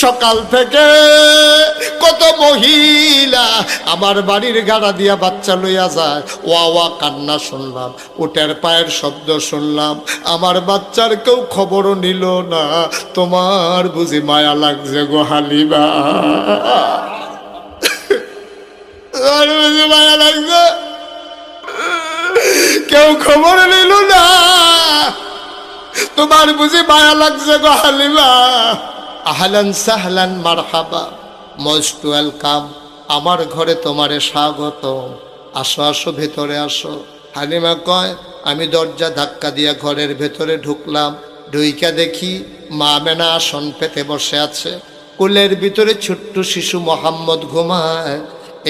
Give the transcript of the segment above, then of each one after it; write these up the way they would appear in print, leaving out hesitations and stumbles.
সকাল থেকে কত মহিলা আমার বাড়ির গাড়া দিয়া বাচ্চা লইয়া যায়, ওয়া ওয়া কান্না শুনলাম, উটের পায়ের শব্দ শুনলাম, আমার বাচ্চার কেউ খবরও নিল না। তোমার বুঝি মায়া লাগছে গো হালিমা, তোমার বুঝি মায়া লাগছে, কেউ খবর নিল না, তোমার বুঝি মায়া লাগছে গো হালিমা। আহলান সাহলান মারহাবা, মোস্ট ওয়েলকাম, আমার ঘরে তোমারে স্বাগত, আসো আসো ভেতরে আসো। হালিমা কয়, আমি দরজা ধাক্কা দিয়া ঘরের ভেতরে ঢুকলাম, ঢুইকা দেখি মা আমেনা আসন পেতে বসে আছে, কোলের ভিতরে ছোট্ট শিশু মোহাম্মদ ঘুমায়।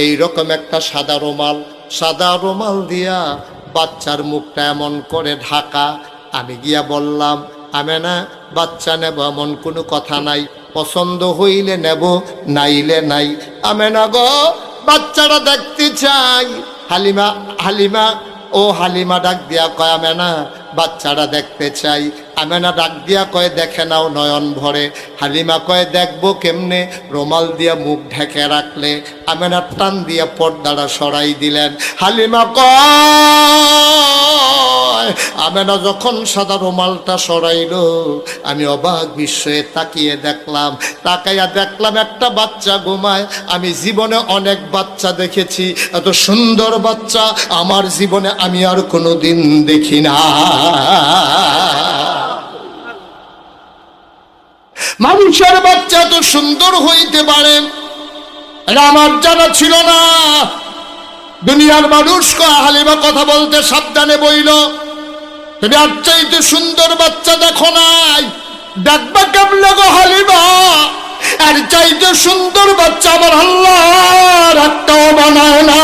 এইরকম একটা সাদা রুমাল দিয়া বাচ্চার মুখটা এমন করে ঢাকা। আমি গিয়া বললাম, আমেনা বাচ্চা নেব এমন কোনো কথা নাই, পছন্দ হইলে নেব নাইলে নাই। আমেনা গো বাচ্চারা দেখতে চাই। হালিমা ও হালিমা ডাক দিয়া কয়, আমেনা বাচ্চারা দেখতে চাই। আমেনা ডাক দিয়া কয়, দেখে নাও নয়ন ভরে। হালিমা কয়, দেখবো কেমনে? রুমাল দিয়া মুখ ঢেকে রাখলে। আমেনা টান দিয়া পর্দাটা সরাই দিলেন। হালিমা কয়, আমেনা যখন সাদা রুমালটা সরাইল, আমি অবাক বিস্ময়ে তাকাইয়া দেখলাম একটা বাচ্চা ঘুমায়। আমি জীবনে অনেক বাচ্চা দেখেছি, এত সুন্দর বাচ্চা আমার জীবনে আমি আর কোনোদিন দেখি না। মানুষের বাচ্চা এত সুন্দর হইতে পারে এটা আমার জানা ছিল না। দুনিয়ার মানুষ হালিমা কথা বলতে সাবধানে বইল, তুমি আর চাইতে সুন্দর বাচ্চা দেখো নাই, দেখবা কেমনে গো হালিমা? আর চাইতে সুন্দর বাচ্চা আমার আল্লাহর একটাও বানায় না।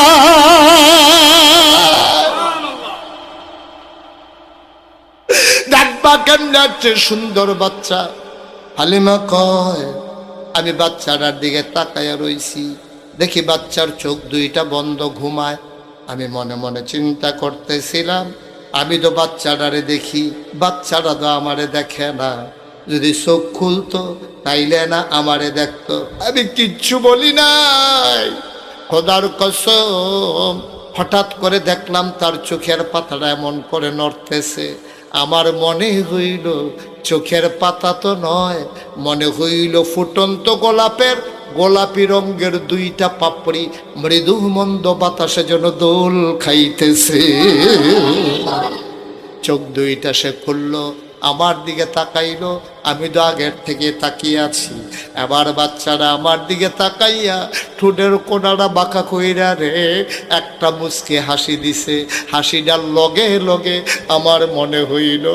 দেখবা কেমনে আছে সুন্দর বাচ্চা। হালিমা কয়, আমি বাচ্চাটার দিকে তাকাইয়া রইছি, দেখি বাচ্চার চোখ দুইটা বন্ধ, ঘুমায়। আমি মনে মনে চিন্তা করতেছিলাম, আমি তো বাচ্চাটারে দেখি, বাচ্চাটা তো আমারে দেখে না, যদি চোখ খুলতো তাইলে না আমারে দেখতো। আমি কিচ্ছু বলি নাই, খোদার কসম। হঠাৎ করে দেখলাম তার চোখের পাতাটা এমন করে নড়তেছে। আমার মনে হইল চোখের পাতা তো নয়, মনে হইল ফুটন্ত গোলাপি রঙের দুইটা পাপড়ি মৃদু মন্দ বাতাসে যেন দোল খাইতেছে। চোখ দুইটা সে খুললো, আমার দিকে তাকাইলো। আমি তো আগের থেকে তাকিয়ে আছি, এবার বাচ্চারা আমার দিকে তাকাইয়া ঠোঁটের কোনাটা বাঁকা কইরা রে একটা মুচকি হাসি দিছে। হাসিটার লগে লগে আমার মনে হইল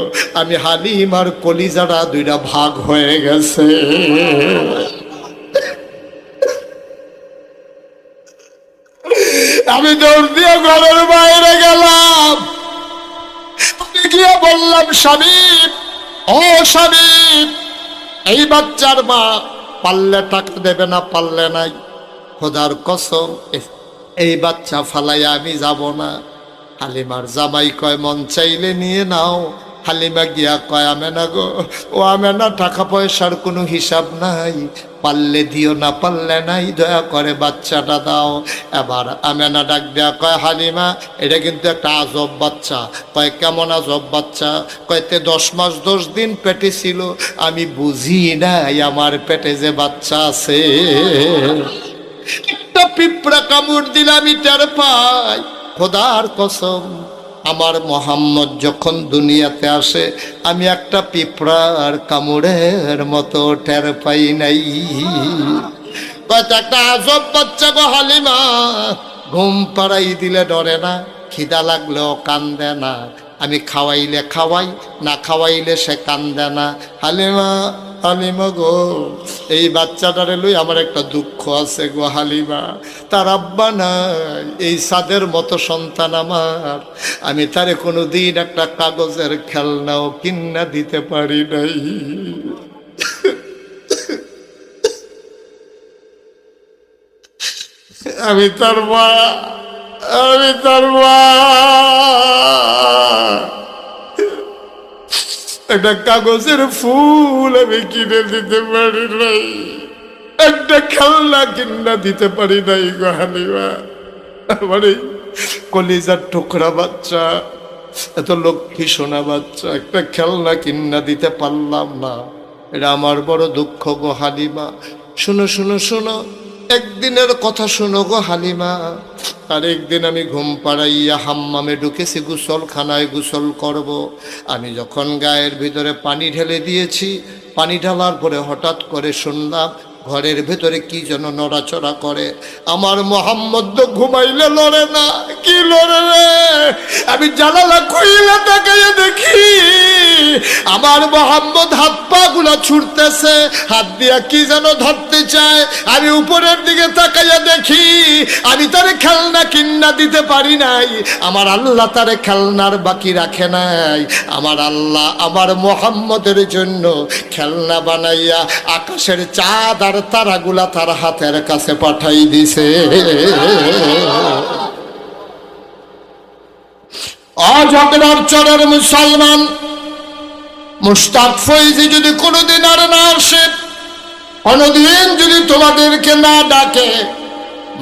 আমি হালিমার কলিজাটা দুইটা ভাগ হয়ে গেছে। আমি দৌড় দিয়ে ঘরের বাইরে গেলাম, গিয়ে বললাম, স্বামী ও স্বামী, এই বাচ্চার মা পারলে টাকা দেবে না, পারলে নাই। খোদার কসম এই বাচ্চা ফালাইয়া আমি যাব না। হালিমার জামাই কয়, মন চাইলে নিয়ে নাও। হালিমা গিয়া কয়, আমেনা গো, ও আমেনা, টাকা পয়সার কোনো হিসাব নাই, পারলে দিও না পারলে নাই, দয়া করে বাচ্চাটা দাও। এবার আমেনা ডাক দেয়া কয়, হালিমা এটা কিন্তু একটা আজব বাচ্চা। কয়, কেমন আজব বাচ্চা? কয়তে 10 মাস 10 দিন পেটে ছিল, আমি বুঝি নাই আমার পেটে যে বাচ্চা আছে। একটা পিঁপড়া কামড় দিলে আমি টের পাই। খোদার কসম, আমার মোহাম্মদ যখন দুনিয়াতে আসে আমি একটা পিঁপড়ার কামড়ের মতো টের পাই নাই। একটা আজব বাচ্চা গো হালিমা, ঘুম পাড়াই দিলে ডরে না, খিদা লাগলেও কান্দে না, আমি খাওয়াইলে খাওয়াই, না খাওয়াইলে সে কান্দে না। হালিমা গো, এই বাচ্চাটারে লই আমার একটা দুঃখ আছে গো হালিমা, তার আব্বা নাই, এই সাদের মতো সন্তান আমার, আমি তারে কোনোদিন একটা কাগজের খেলনাও কিনা দিতে পারি নাই। আমি তার মা, একটা কাগজের ফুল আমি কিনে দিতে পারি নাই। একটা খেলনা কিনা দিতে পারি নাই গো হালিমা। আমার এই কলিজার টুকরা বাচ্চা, এত লক্ষ্মী সোনা বাচ্চা, একটা খেলনা কিনা দিতে পারলাম না। এটা আমার বড় দুঃখ গো হালিমা। শুনো শুনো শুনো, একদিনের কথা শুনো গো হালিমা। আর একদিন আমি ঘুম পাড়াইয়া হাম্মামে ঢুকেছি, গোসলখানায় গোসল করব। আমি যখন গায়ের ভিতরে পানি ঢেলে দিয়েছি, পানি ঢালার পরে হঠাৎ করে শুনলাম ঘরের ভেতরে কি যেন নড়াচড়া করে। আমার মোহাম্মদ তো ঘুমাইলে লড়ে না, কি লড়ে রে? আমি জানালা খুইলা তাকাইয়া দেখি আমার মোহাম্মদ হাত পা গুলা ছুটতেছে, হাত দিয়া কি যেন ধরতে চায়। আমি উপরের দিকে তাকাইয়া দেখি আমি তারে খেলনা কিন্না দিতে পারি নাই। আমার আল্লাহ তারে খেলনার বাকি রাখে নাই। আমার আল্লাহ আমার মোহাম্মদের জন্য খেলনা বানাইয়া আকাশের চাঁদ আর তারাগুলা তার হাতের কাছে পাঠাই দিছে। অঝগড়ার চরের মুসলমান মুশতাক ফৈজি যদি কোনোদিন আর না আসে, কোনোদিন যদি তোমাদেরকে না ডাকে,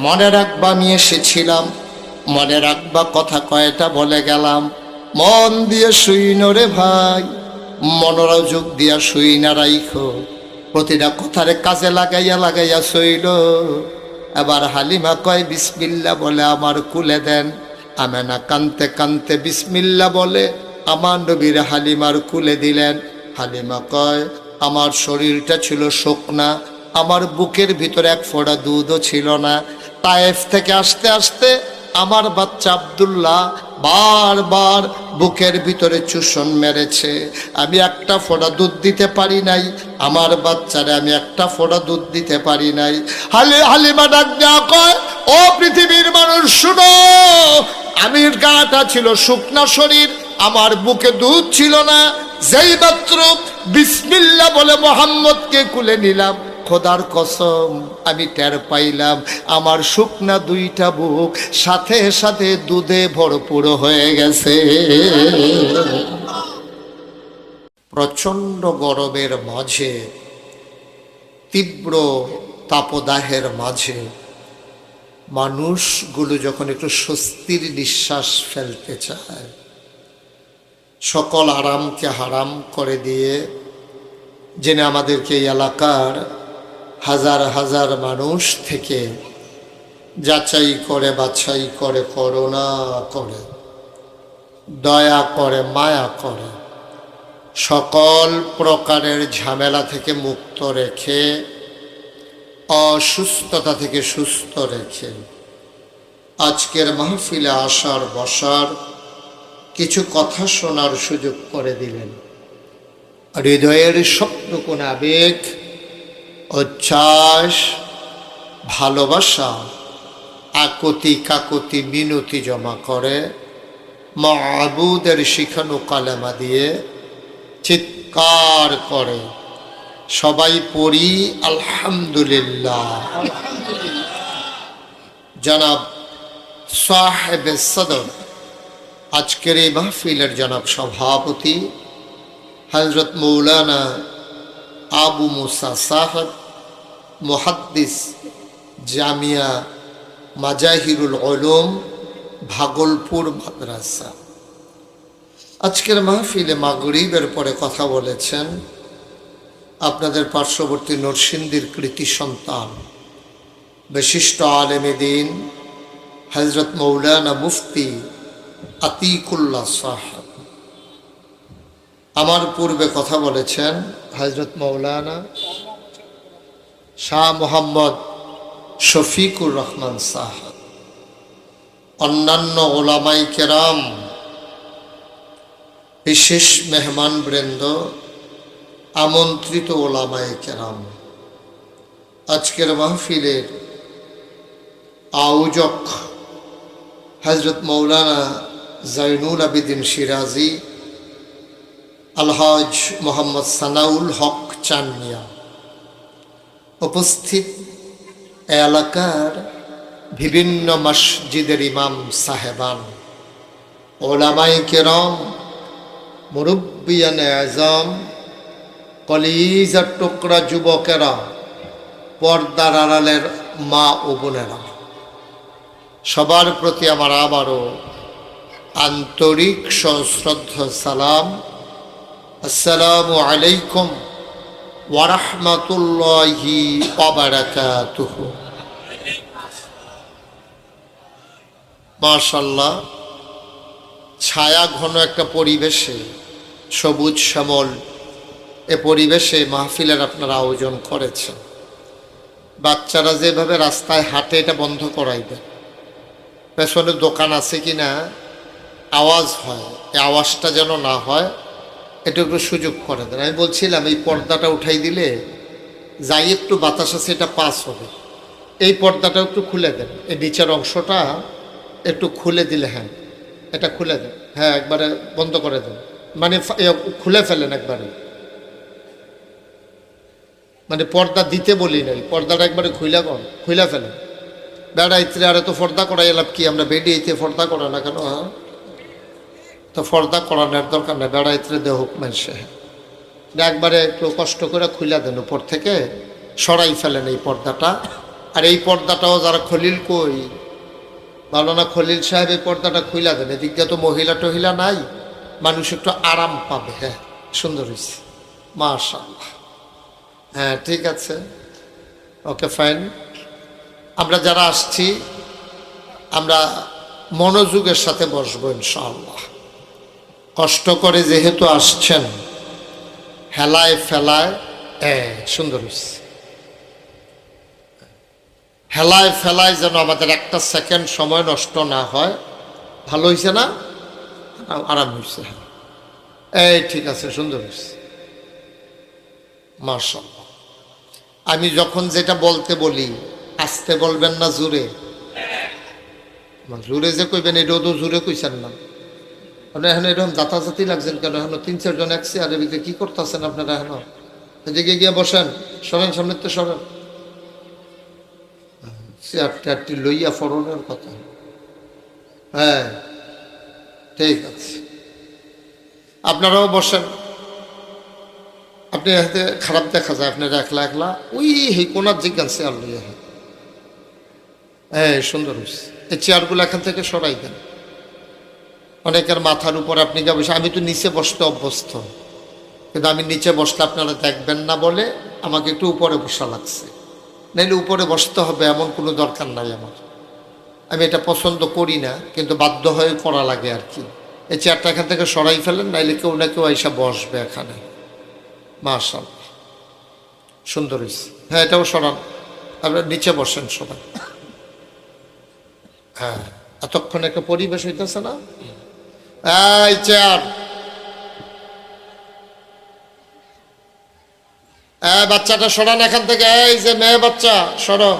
মনে রাখবা আমি এসেছিলাম, মনে রাখবা কথা কয়টা বলে গেলাম। মন দিয়ে শুইন রে ভাই, মনোযোগ দিয়া শুইনা রাইখো, প্রতিটা কথারে কাজে লাগাইয়া লাগাইয়া শৈল। এবার হালিমা কয় বিসমিল্লা বলে আমার কুলে দেন। আমেনা কানতে কানতে বিসমিল্লা বলে আমার নবীর হালিমার কুলে দিলেন। হালিমা কয় আমার শরীরটা ছিল শুকনা, আমার বুকের ভিতরে এক ফোঁটা দুধও ছিল না। তায়েফ থেকে আসতে আসতে আমার বাচ্চা আব্দুল্লাহ বারবার বুকের ভিতরে চুষণ মেরেছে, আমি একটা ফোঁটা দুধ দিতে পারি নাই। আমার বাচ্চারে আমি একটা ফোঁটা দুধ দিতে পারি নাই। হালিমা ডাক দেওয়া কয় ও পৃথিবীর মানুষ শুনো, আমির গাটা ছিল শুকনা শরীর, আমার বুকে দুধ ছিল না। যেই মাত্র বিসমিল্লাহ বলে মোহাম্মদকে কুলে নিলাম, খোদার কসম আমি টের পাইলাম আমার শুকনা দুইটা বুক সাথে সাথে দুধে ভরপুর হয়ে গেছে। প্রচন্ড গরমের মাঝে, তীব্র তাপদাহের মাঝে মানুষগুলো যখন একটু স্বস্তির নিঃশ্বাস ফেলতে চায়, সকল আরামকে হারাম করে দিয়ে, জেনে আমাদেরকে এই এলাকার হাজার হাজার মানুষ থেকে যাচাই করে বাছাই করে, করুণা করে, দয়া করে, মায়া করে, সকল প্রকারের ঝামেলা থেকে মুক্ত রেখে, অসুস্থতা থেকে সুস্থ রেখে আজকের মাহফিলে আসার বসার, কিছু কথা শোনার সুযোগ করে দিলেন। হৃদয়ের সবটুকুন আবেগ, উচ্ছ্বাস, ভালোবাসা, আকুতি কাকুতি মিনতি জমা করে মাবুদের শিখানো কালেমা দিয়ে চিৎকার করে সবাই পড়ি আলহামদুলিল্লাহ। জনাব সাহেবে সদর, আজকের এই মাহফিলের জনাব সভাপতি হযরত মৌলানা আবু মুসা সাহেব, মুহাদ্দিস, জামিয়া মাজাহিরুল উলুম, ভাগলপুর মাদ্রাসা, আজকের মাহফিলে মাগরিবের পরে কথা বলেছেন আপনাদের পার্শ্ববর্তী নরসিংদীর কৃতি সন্তান, বিশিষ্ট আলেমে দ্বীন হযরত মৌলানা মুফতি আতিকুল্লাহ সাহেব। আমার পূর্বে কথা বলেছেন হযরত মৌলানা শাহ মোহাম্মদ শফিকুর রহমান সাহেব, অন্যান্য ওলামাই কেরাম, বিশেষ মেহমান বৃন্দ, আমন্ত্রিত ওলামায়ে কেরাম, আজকের মাহফিলের আয়োজক হযরত মৌলানা জাইনুল আবিদিন সিরাজি, আলহাজ মোহাম্মদ সানাউল হক চানমিয়া, উপস্থিত এলাকার বিভিন্ন মসজিদের ইমাম সাহেবান, ওলামায়ে কেরাম, মুরব্বিয়ান আজম, কলিজার টুকরা যুবকেরা, পর্দার আড়ালের মা ও বোনেরা, সবার প্রতি আমার আবারও আন্তরিক সশ্রদ্ধ সালাম। আসসালামু আলাইকুম ওয়া রাহমাতুল্লাহি ওয়া বারাকাতুহু। মাশাআল্লাহ, ছায়া ঘন একটা পরিবেশে, সবুজ শ্যামল এ পরিবেশে মাহফিলের আপনারা আয়োজন করেছেন। বাচ্চারা যেভাবে রাস্তায় হাঁটে এটা বন্ধ করাই দেয়। পেছনে দোকান আছে কি না আওয়াজ হয়, এই আওয়াজটা যেন না হয়, এটা একটু সুযোগ করে দেন। আমি বলছিলাম এই পর্দাটা উঠাই দিলে যাই একটু বাতাস আছে এটা পাস হবে। এই পর্দাটা একটু খুলে দেন, এই নিচের অংশটা একটু খুলে দিলে, হ্যাঁ এটা খুলে দেন, হ্যাঁ একবারে বন্ধ করে দেন, মানে খুলে ফেলেন একবারে, মানে পর্দা দিতে বলি নাই, পর্দাটা একবারে খুলে ফেলেন। বেড়া ইত্রে আরে তো পর্দা করাই এলাম কি, আমরা বেডি ইতে পর্দা করে না কেন? হ্যাঁ, তো পর্দা করানোর দরকার নেই, বেড়া ইত্রে দেহ মানুষে একবারে একটু কষ্ট করে খুলে দেন, উপর থেকে সরাই ফেলেন এই পর্দাটা। আর এই পর্দাটাও যারা খলিল কই ভালো না, খলিল সাহেব এই পর্দাটা খুলে দেন, এদিক দিয়ে তো মহিলা টহিলা নাই, মানুষ একটু আরাম পাবে। হ্যাঁ সুন্দর হয়েছে, মাশাআল্লাহ। হ্যাঁ ঠিক আছে, ওকে ফাইন। আমরা যারা আসছি আমরা মনোযোগের সাথে বসবো ইনশাআল্লাহ। কষ্ট করে যেহেতু আসছেন, হেলায় ফেলায়, সুন্দর হয়েছে, হেলায় ফেলায় যেন আমাদের একটা সেকেন্ড সময় নষ্ট না হয়। ভালো হয়েছে না? আরাম হয়েছে, এই ঠিক আছে, সুন্দর হয়েছে, মাশাআল্লাহ। আমি যখন যেটা বলতে বলি আস্তে বলবেন না জোরে? জোরে যে কইবেন এটাও তো জোরে কইছেন না। মানে এখন এরকম জাতাজাতি লাগছেন কেন? এখন 3-4 জন এক চেয়ারের ভিতরে কি করতেছেন আপনারা? এখন এদিকে গিয়ে বসেন, সরেন, সামনে তো সরেন, চেয়ারটি লইয়া ফরনের কথা। হ্যাঁ ঠিক আছে, আপনারাও বসেন। আপনি হাতে খারাপ দেখা যায়, আপনারা একলা একলা ওই হে কোনার জিজ্ঞান চেয়ার লইয়া। হ্যাঁ সুন্দর হয়েছে, এই চেয়ারগুলো এখান থেকে সরাই দেন। অনেকের মাথার উপর আপনি গিয়ে বসে, আমি তো নিচে বসতে অভ্যস্ত, কিন্তু আমি নিচে বসলে আপনারা দেখবেন না বলে আমাকে একটু উপরে বসা লাগছে। নাইলে উপরে বসতে হবে এমন কোনো দরকার নাই আমার, আমি এটা পছন্দ করি না, কিন্তু বাধ্য হয়ে করা লাগে আর কি। এই চেয়ারটা এখান থেকে সরাই ফেলেন, নাইলে কেউ না কেউ এসে বসবে এখানে। মাশাআল্লাহ সুন্দর হয়েছে। হ্যাঁ এটাও সরান, আপনারা নিচে বসেন সবাই। হ্যাঁ এতক্ষণ একটা পরিবেশ হইতেছে না? এই চেয়ার, বাচ্চাটা সরান এখান থেকে, এই যে মেয়ে বাচ্চা সরো,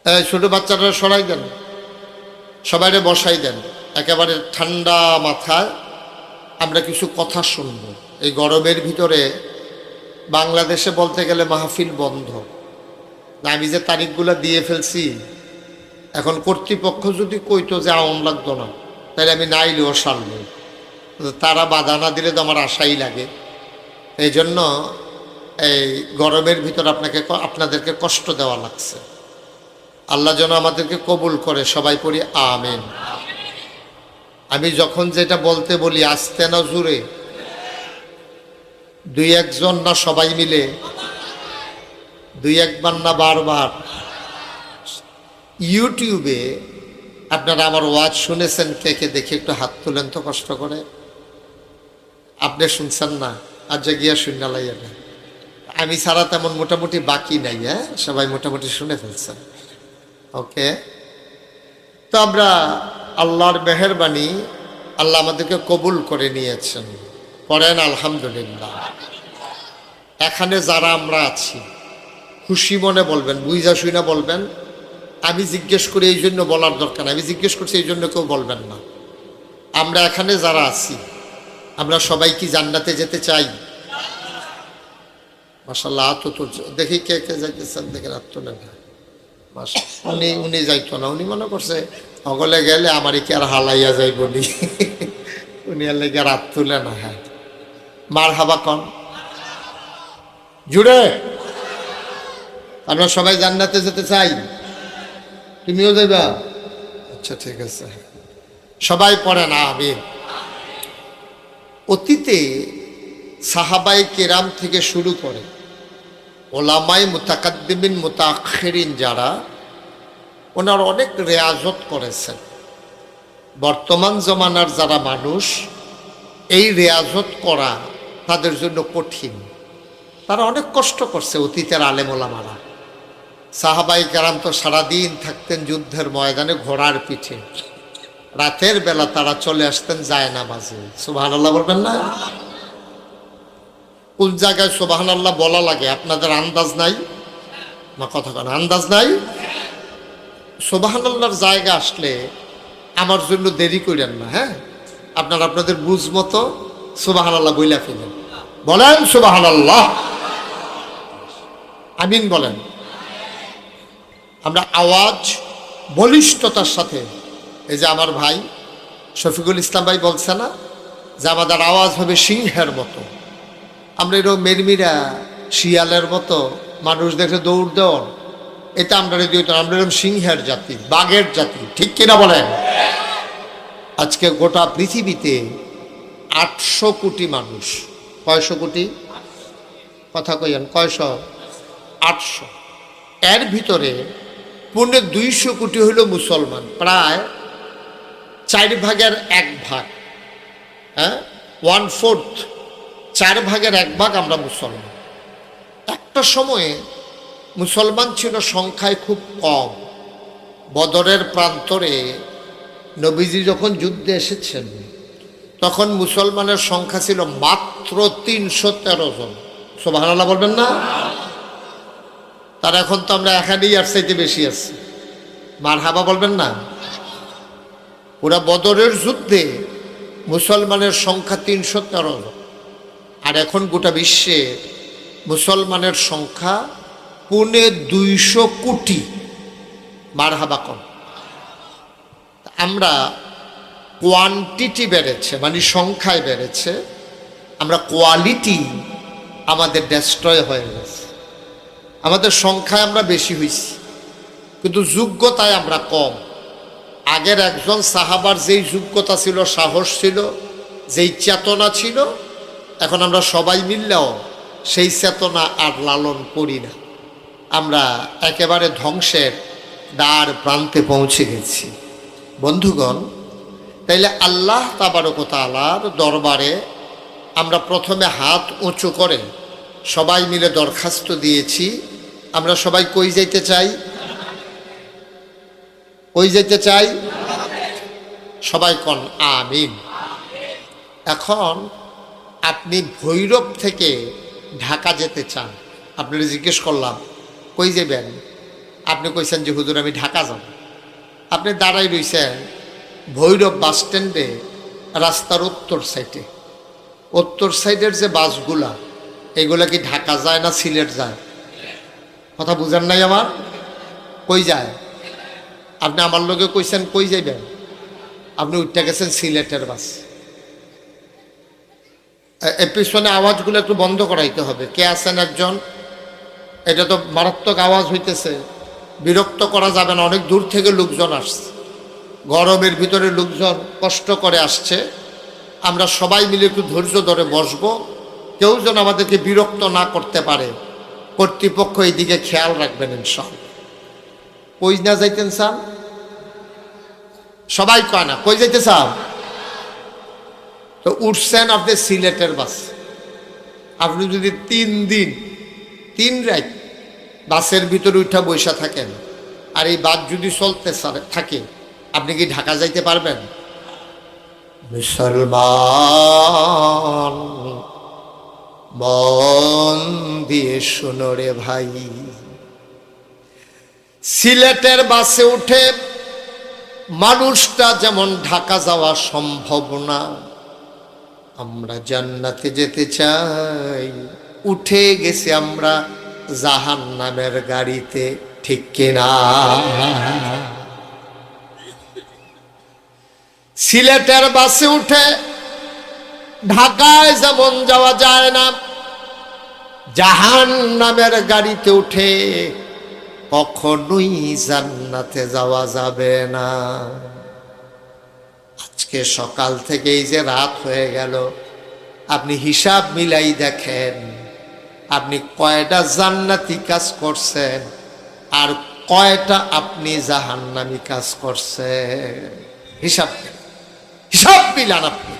এই ছোট বাচ্চাটা সরাই দেন, সবাইরে বসাই দেন। একেবারে ঠান্ডা মাথায় আমরা কিছু কথা শুনবো। এই গরমের ভিতরে বাংলাদেশে বলতে গেলে মাহফিল বন্ধ। আমি যে তারিখগুলো দিয়ে ফেলছি, এখন কর্তৃপক্ষ যদি কইতো যে আউন লাগতো না, তাহলে আমি নাইলেও সারল। তারা বাধা না দিলে তো আমার আশাই লাগে। এই জন্য এই গরমের ভিতর আপনাদেরকে কষ্ট দেওয়া লাগছে। আল্লাহ যেন আমাদেরকে কবুল করে, সবাই পড়ি আমিন। আমি যখন যেটা বলতে বলি আস্তে না জোরে? 2-1 জন না সবাই মিলে? 2-1 বার না বারবার? ইউটিউবে আপনারা আমার ওয়াজ শুনেছেন কে কে? দেখে একটু হাত তুলেন তো কষ্ট করে। আপনি শুনছেন না? আর যে গিয়া শুনে লাইয়া না, আমি ছাড়া তেমন মোটামুটি বাকি নাই। হ্যাঁ সবাই মোটামুটি শুনে ফেলছেন, ওকে। তো আমরা আল্লাহর মেহেরবানি, আল্লাহ আমাদেরকে কবুল করে নিয়েছেন, পড়েন আলহামদুলিল্লাহ। এখানে যারা আমরা আছি খুশি মনে বলবেন, বুঝা শুইনা বলবেন। আমি জিজ্ঞেস করি এই জন্য বলার দরকার, আমি জিজ্ঞেস করছি এই জন্য কেউ বলবেন না। আমরা এখানে যারা আছি আমরা সবাই কি জান্নাতে যেতে চাই? মাশাআল্লাহ, তো দেখি কে কে যাইতেছেন, দেখে রাত তোলেন। উনি যাইতো না, উনি মনে করছে অগলে গেলে আমার কি আর হালাইয়া যাইব নি, উনি আর লেগে রাত তুলে না। হ্যাঁ মার হাবা কন, জুড়ে আমরা সবাই জান্নাতে যেতে চাই, তুমিও যাইবা? আচ্ছা ঠিক আছে, সবাই পড়েন আমিন। অতীতে সাহাবায়ে কেরাম থেকে শুরু করে ওলামায়ে মুতাকাদ্দিমিন মুতাআখিরিন যারা, ওনারা অনেক রেয়াজত করেছেন। বর্তমান জমানার যারা মানুষ, এই রেয়াজত করা তাদের জন্য কঠিন। তারা অনেক কষ্ট করছে অতীতের আলেম ওলামারা। সাহাবায়ে কেরাম তো সারাদিন থাকতেন যুদ্ধের ময়দানে ঘোড়ার পিঠে, রাতের বেলা তারা চলে আসতেন জায়নামাজে। সুবহানাল্লাহ বলবেন না? কোন জায়গায় সুবহানাল্লাহ বলা লাগে আপনাদের আন্দাজ নাই? না কথা কেন আন্দাজ নাই? সুবহানাল্লাহর জায়গা আসলে আমার জন্য দেরি করেন না, হ্যাঁ? আপনারা আপনাদের বুঝ মতো সুবহানাল্লাহ বইলা ফেলেন। বলেন সুবহানাল্লাহ, আমিন বলেন। আমরা আওয়াজ বলিষ্ঠতার সাথে, এই যে আমার ভাই শফিকুল ইসলাম ভাই বলছে না যে আমাদের আওয়াজ হবে সিংহের মতো, আমরা এরকম মেরমিরা শিয়ালের মতো মানুষ দেখে দৌড় দেওয়ার, এটা আমরা আমরা এরকম সিংহের জাতি, বাঘের জাতি, ঠিক কিনা বলেন? আজকে গোটা পৃথিবীতে 800 কোটি মানুষ। কয়শো কোটি? কথা কইয়েন, কয়শো? 800। এর ভিতরে 250 কোটি হইল মুসলমান, প্রায় 1/4 হ্যাঁ, 1/4, 1/4 আমরা মুসলমান। একটা সময়ে মুসলমান ছিল সংখ্যায় খুব কম। বদরের প্রান্তরে নবীজি যখন যুদ্ধে এসেছেন তখন মুসলমানের সংখ্যা ছিল মাত্র 313 জন। সুবহানাল্লাহ বলবেন না? তার এখন তো আমরা এখানেই আর চাইতে বেশি আছি। মারহাবা বলবেন না? পুরা বদরের যুদ্ধে মুসলমানের সংখ্যা 313 জন, আর এখন গোটা বিশ্বে মুসলমানের সংখ্যা 250 কোটি। মারহাবা কম। আমরা কোয়ান্টিটি বেড়েছে, মানে সংখ্যায় বেড়েছে, আমরা কোয়ালিটি আমাদের ডেস্ট্রয় হয়ে গেছে। আমাদের সংখ্যায় আমরা বেশি হয়েছি কিন্তু যোগ্যতায় আমরা কম। আগের একজন সাহাবার যেই যোগ্যতা ছিল, সাহস ছিল, যেই চেতনা ছিল, এখন আমরা সবাই মিললেও সেই চেতনা আর লালন করি না। আমরা একেবারে ধ্বংসের দ্বার প্রান্তে পৌঁছে গেছি। বন্ধুগণ, তাইলে আল্লাহ তাবারক ওয়া তাআলার দরবারে আমরা প্রথমে হাত উঁচু করে সবাই মিলে দরখাস্ত দিয়েছি, আমরা সবাই কই যাইতে চাই? কই যাইতে চাই? সবাই কোন আমিন। এখন আপনি ভৈরব থেকে ঢাকা যেতে চান, আপনারা জিজ্ঞেস করলাম কই যাবেন, আপনি কইছেন যে হুজুর আমি ঢাকা যাব। আপনি দাঁড়াই রইছেন ভৈরব বাস স্ট্যান্ডে, রাস্তার উত্তর সাইডে। উত্তর সাইডের যে বাসগুলা, এগুলা কি ঢাকা যায় না সিলেট যায়? কথা বুঝেন নাই আমার? কই যায়? আপনি আমার লোকে কইছেন কই যাইবেন, আপনি উঠতে গেছেন সিলেটের বাস। এর পিছনে আওয়াজগুলো একটু বন্ধ করাইতে হবে। কে আছেন একজন? এটা তো মারাত্মক আওয়াজ হইতেছে, বিরক্ত করা যাবে না। অনেক দূর থেকে লোকজন আসছে, গরমের ভিতরে লোকজন কষ্ট করে আসছে। আমরা সবাই মিলে একটু ধৈর্য ধরে বসবো, কেউ যেন আমাদেরকে বিরক্ত না করতে পারে। কর্তৃপক্ষ এই দিকে খেয়াল রাখবেন ইনশাআল্লাহ। কই না যাইতেন চান? সবাই কয় না কই যাইতে চান? তো উঠছেন আপনি সিলেটের বাস। আপনি যদি 3 দিন 3 রাত বাসের ভিতরে উঠা বৈশা থাকেন, আর এই বাস যদি চলতে থাকে, আপনি কি ঢাকা যাইতে পারবেন? মুসলমান মন দিয়ে শুনো রে ভাই, সিলেটের বাসে উঠে মানুষটা যেমন ঢাকা যাওয়া সম্ভব না, আমরা জান্নাতে যেতে চাই। উঠে গেছি আমরা জাহান্নামের গাড়িতে, ঠিক কিনা? সিলেটের বাসে উঠে ঢাকায় যেমন যাওয়া যায় না, জাহান্নামের গাড়িতে উঠে কখনোই জান্নাতে যাওয়া যাবে না। আজকে সকাল থেকেই যে রাত হয়ে গেল, আপনি হিসাব মিলাই দেখেন আপনি কয়টা জান্নাতি কাজ করছেন আর কয়টা আপনি জাহান্নামী কাজ করছেন। হিসাব মিলান, আপনি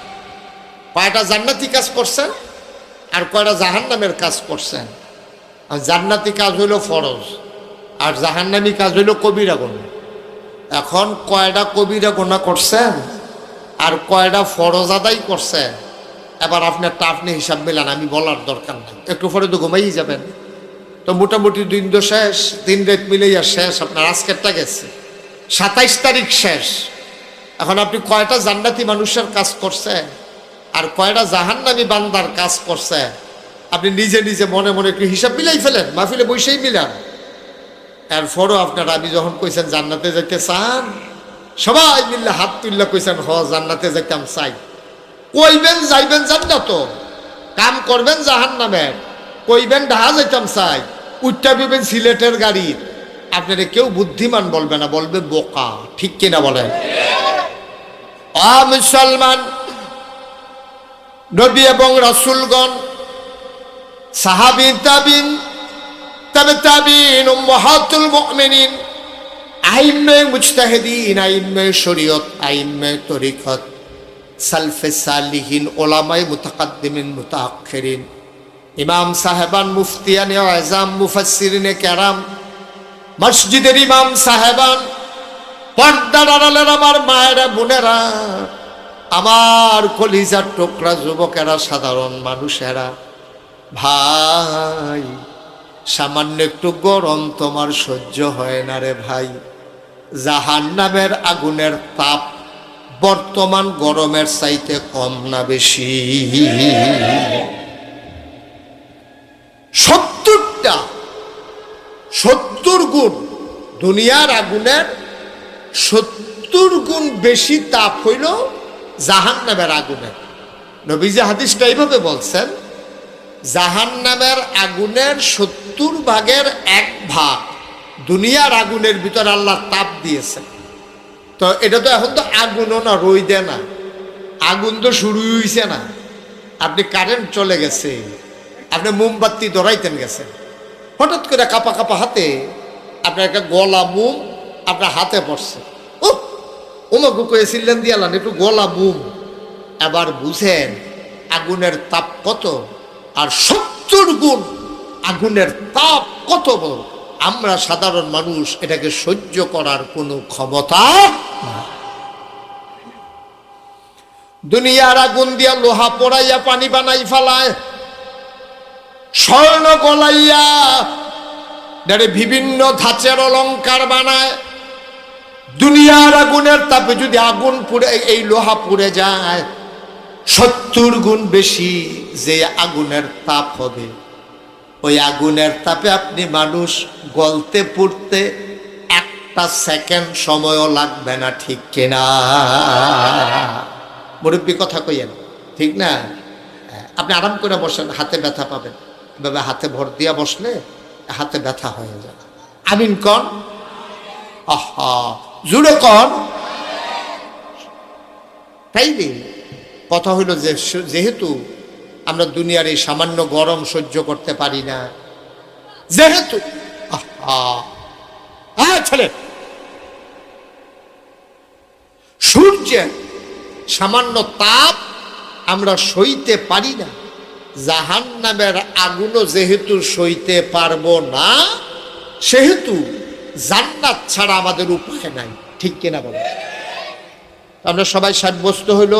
কয়টা জান্নাতি কাজ করছেন আর কয়টা জাহান্নামের কাজ করছেন। আর জান্নাতি কাজ হইল ফরজ আর জাহান্নামী কাজ হইল কবিরা গুনাহ। এখন কয়টা কবিরা গুনাহ করছেন আর কয়টা ফরজ আদায় করছেন, এবার আপনারটা আপনি হিসাব মিলান, আমি বলার দরকার নেই। একটু পরে তো ঘুমাই যাবেন। তো মোটামুটি দিন তো শেষ, দিন রাত মিলাইয়া শেষ। আপনার আজকেরটা গেছে, 27 তারিখ শেষ। এখন আপনি কয়টা জান্নাতি মানুষের কাজ করছেন আর কয়টা জাহান্নামী বান্দার কাজ করছেন, আপনি নিজে নিজে মনে মনে একটু হিসাব মিলাই ফেলেন, মাহফিলে বসেই মিলান। এরপরও আপনারা আমি যখন কইছেন জান্নাতে যাইতে চান, সবাই মিললে হাত তুললে কইছেন হ জান্নাতে যাইতাম চাই। কইবেন যাইবেন জান্নাত, কাম করবেন জাহান্নামের, কইবেন ঢাহা যাইতাম চাই, উঠটা বিবেন সিলেটের গাড়ি। আপনারা কেউ বুদ্ধিমান বলবে না, বলবে বোকা। ঠিক কিনা বলেন? মুসলমান, নবী এবং রাসূলগণ, সাহাবী, তাবিন, তবে তাবিন, উম্মাহাতুল মুমিনিন, আইম্মে মুজতাহিদিন, আইম্মে শরীয়ত, আইম্মে তরিকত, সালফে সালিহিন, ওলামায়ে মুতাকাদ্দিমিন মুতাআখিরিন, ইমাম সাহেবান, মুফতিয়ানে আযম, মুফাসসিরিনে কেরাম, মসজিদের ইমাম সাহেবান, পর্দার আড়ালের আমার মায়েরা, বোনেরা, আমার কলিজার টুকরা যুবকেরা, সাধারণ মানুষেরা, ভাই সামান্য একটু গরম তোমার সহ্য হয় না রে ভাই। জাহান্নামের আগুনের তাপ বর্তমান গরমের চাইতে কম না বেশি? 70 গুণ দুনিয়ার আগুনের 70 গুণ বেশি তাপ হইল জাহান্নামের আগুনের। নবীজি হাদিসটা এইভাবে বলছেন, জাহান্নামের আগুনের 70 ভাগের 1 ভাগ দুনিয়ার আগুনের ভিতর আল্লাহ তাপ দিয়েছেন। তো এটা তো এখন তো আগুনও না, রইদে না, আগুন তো শুরু হইছে না। আপনি কারেন্ট চলে গেছে, আপনি মোমবাতি ধরাইতেন গেছেন, হঠাৎ করে কাপা কাপা হাতে আপনার একটা গলা বুম আপনার হাতে পড়ছে। ও ওমাকে কয়েছিলেন দিয়ালান একটু গলা বুম। এবার বুঝেন আগুনের তাপ কত, আর 70 গুণ আগুনের তাপ কত বড়। আমরা সাধারণ মানুষ এটাকে সহ্য করার কোনো ক্ষমতা না। দুনিয়ার আগুন দিয়া লোহা পোড়াইয়া পানি বানাই ফেলায়, স্বর্ণ গলাইয়া বিভিন্ন ধাঁচের অলংকার বানায়। দুনিয়ার আগুনের তাপে যদি আগুন পুড়ে, এই লোহা পুড়ে যায়, 70 গুণ বেশি যে আগুনের তাপ হবে, ওই আগুনের তাপে আপনি মানুষ গলতে পুড়তে 1 সেকেন্ড সময়ও লাগবে না। ঠিক কিনা? মুরব্বী কথা কইয়েন, ঠিক না? আপনি আরাম করে বসেন, হাতে ব্যথা পাবেন, এভাবে হাতে ভর দিয়া বসলে হাতে ব্যথা হয়ে যাবে। আমিন কন, আহা জুড়ে কন। তাইলে কথা হইল যে যেহেতু আমরা দুনিয়ার এই সামান্য গরম সহ্য করতে পারি না, যেহেতু ছেলে সূর্যের সামান্য তাপ আমরা সইতে পারি না, জাহান্নামের আগুনও যেহেতু সইতে পারবো না, সেহেতু জান্নাত ছাড়া আমাদের উপায় নাই। ঠিক কিনা বলেন? আমরা সবাই সাব্যস্ত হইল।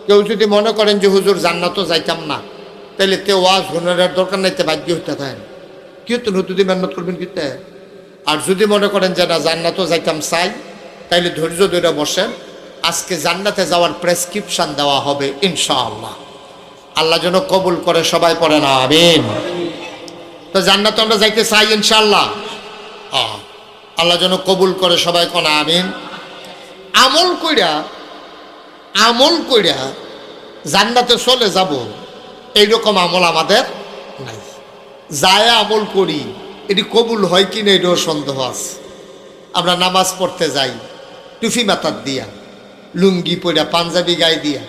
কেউ যদি মনে করেন যে হুজুর জান্নাতও যাইতাম না, তাহলে তে ওয়াজ হুনারের দরকার নাই, তে বাধ্য হইতে থাকেন। কি হতো নতুন মেহনত করবেন কিতে? আর যদি মনে করেন যে না জান্নাতও যাইতাম চাই, তাইলে ধৈর্য ধরে বসেন। আজকে জান্নাতে যাওয়ার প্রেসক্রিপশন দেওয়া হবে ইনশাআল্লাহ। আল্লাহ যেন কবুল করে, সবাই পড়ে না আমিন। তো জান্নাতে আমরা যাইতে চাই ইনশাআল্লাহ। আল্লাহ যেন কবুল করে, সবাই কোনা আমিন। আমল কইরা জান্নাতে চলে যাব, এইরকম আমল আমাদের নাই। যায় আমল করি, এটি কবুল হয় কি না এটাও সন্দেহ আছে। আমরা নামাজ পড়তে যাই টুফি মাথার দিয়া, লুঙ্গি পইরা, পাঞ্জাবি গায়ে দিয়া।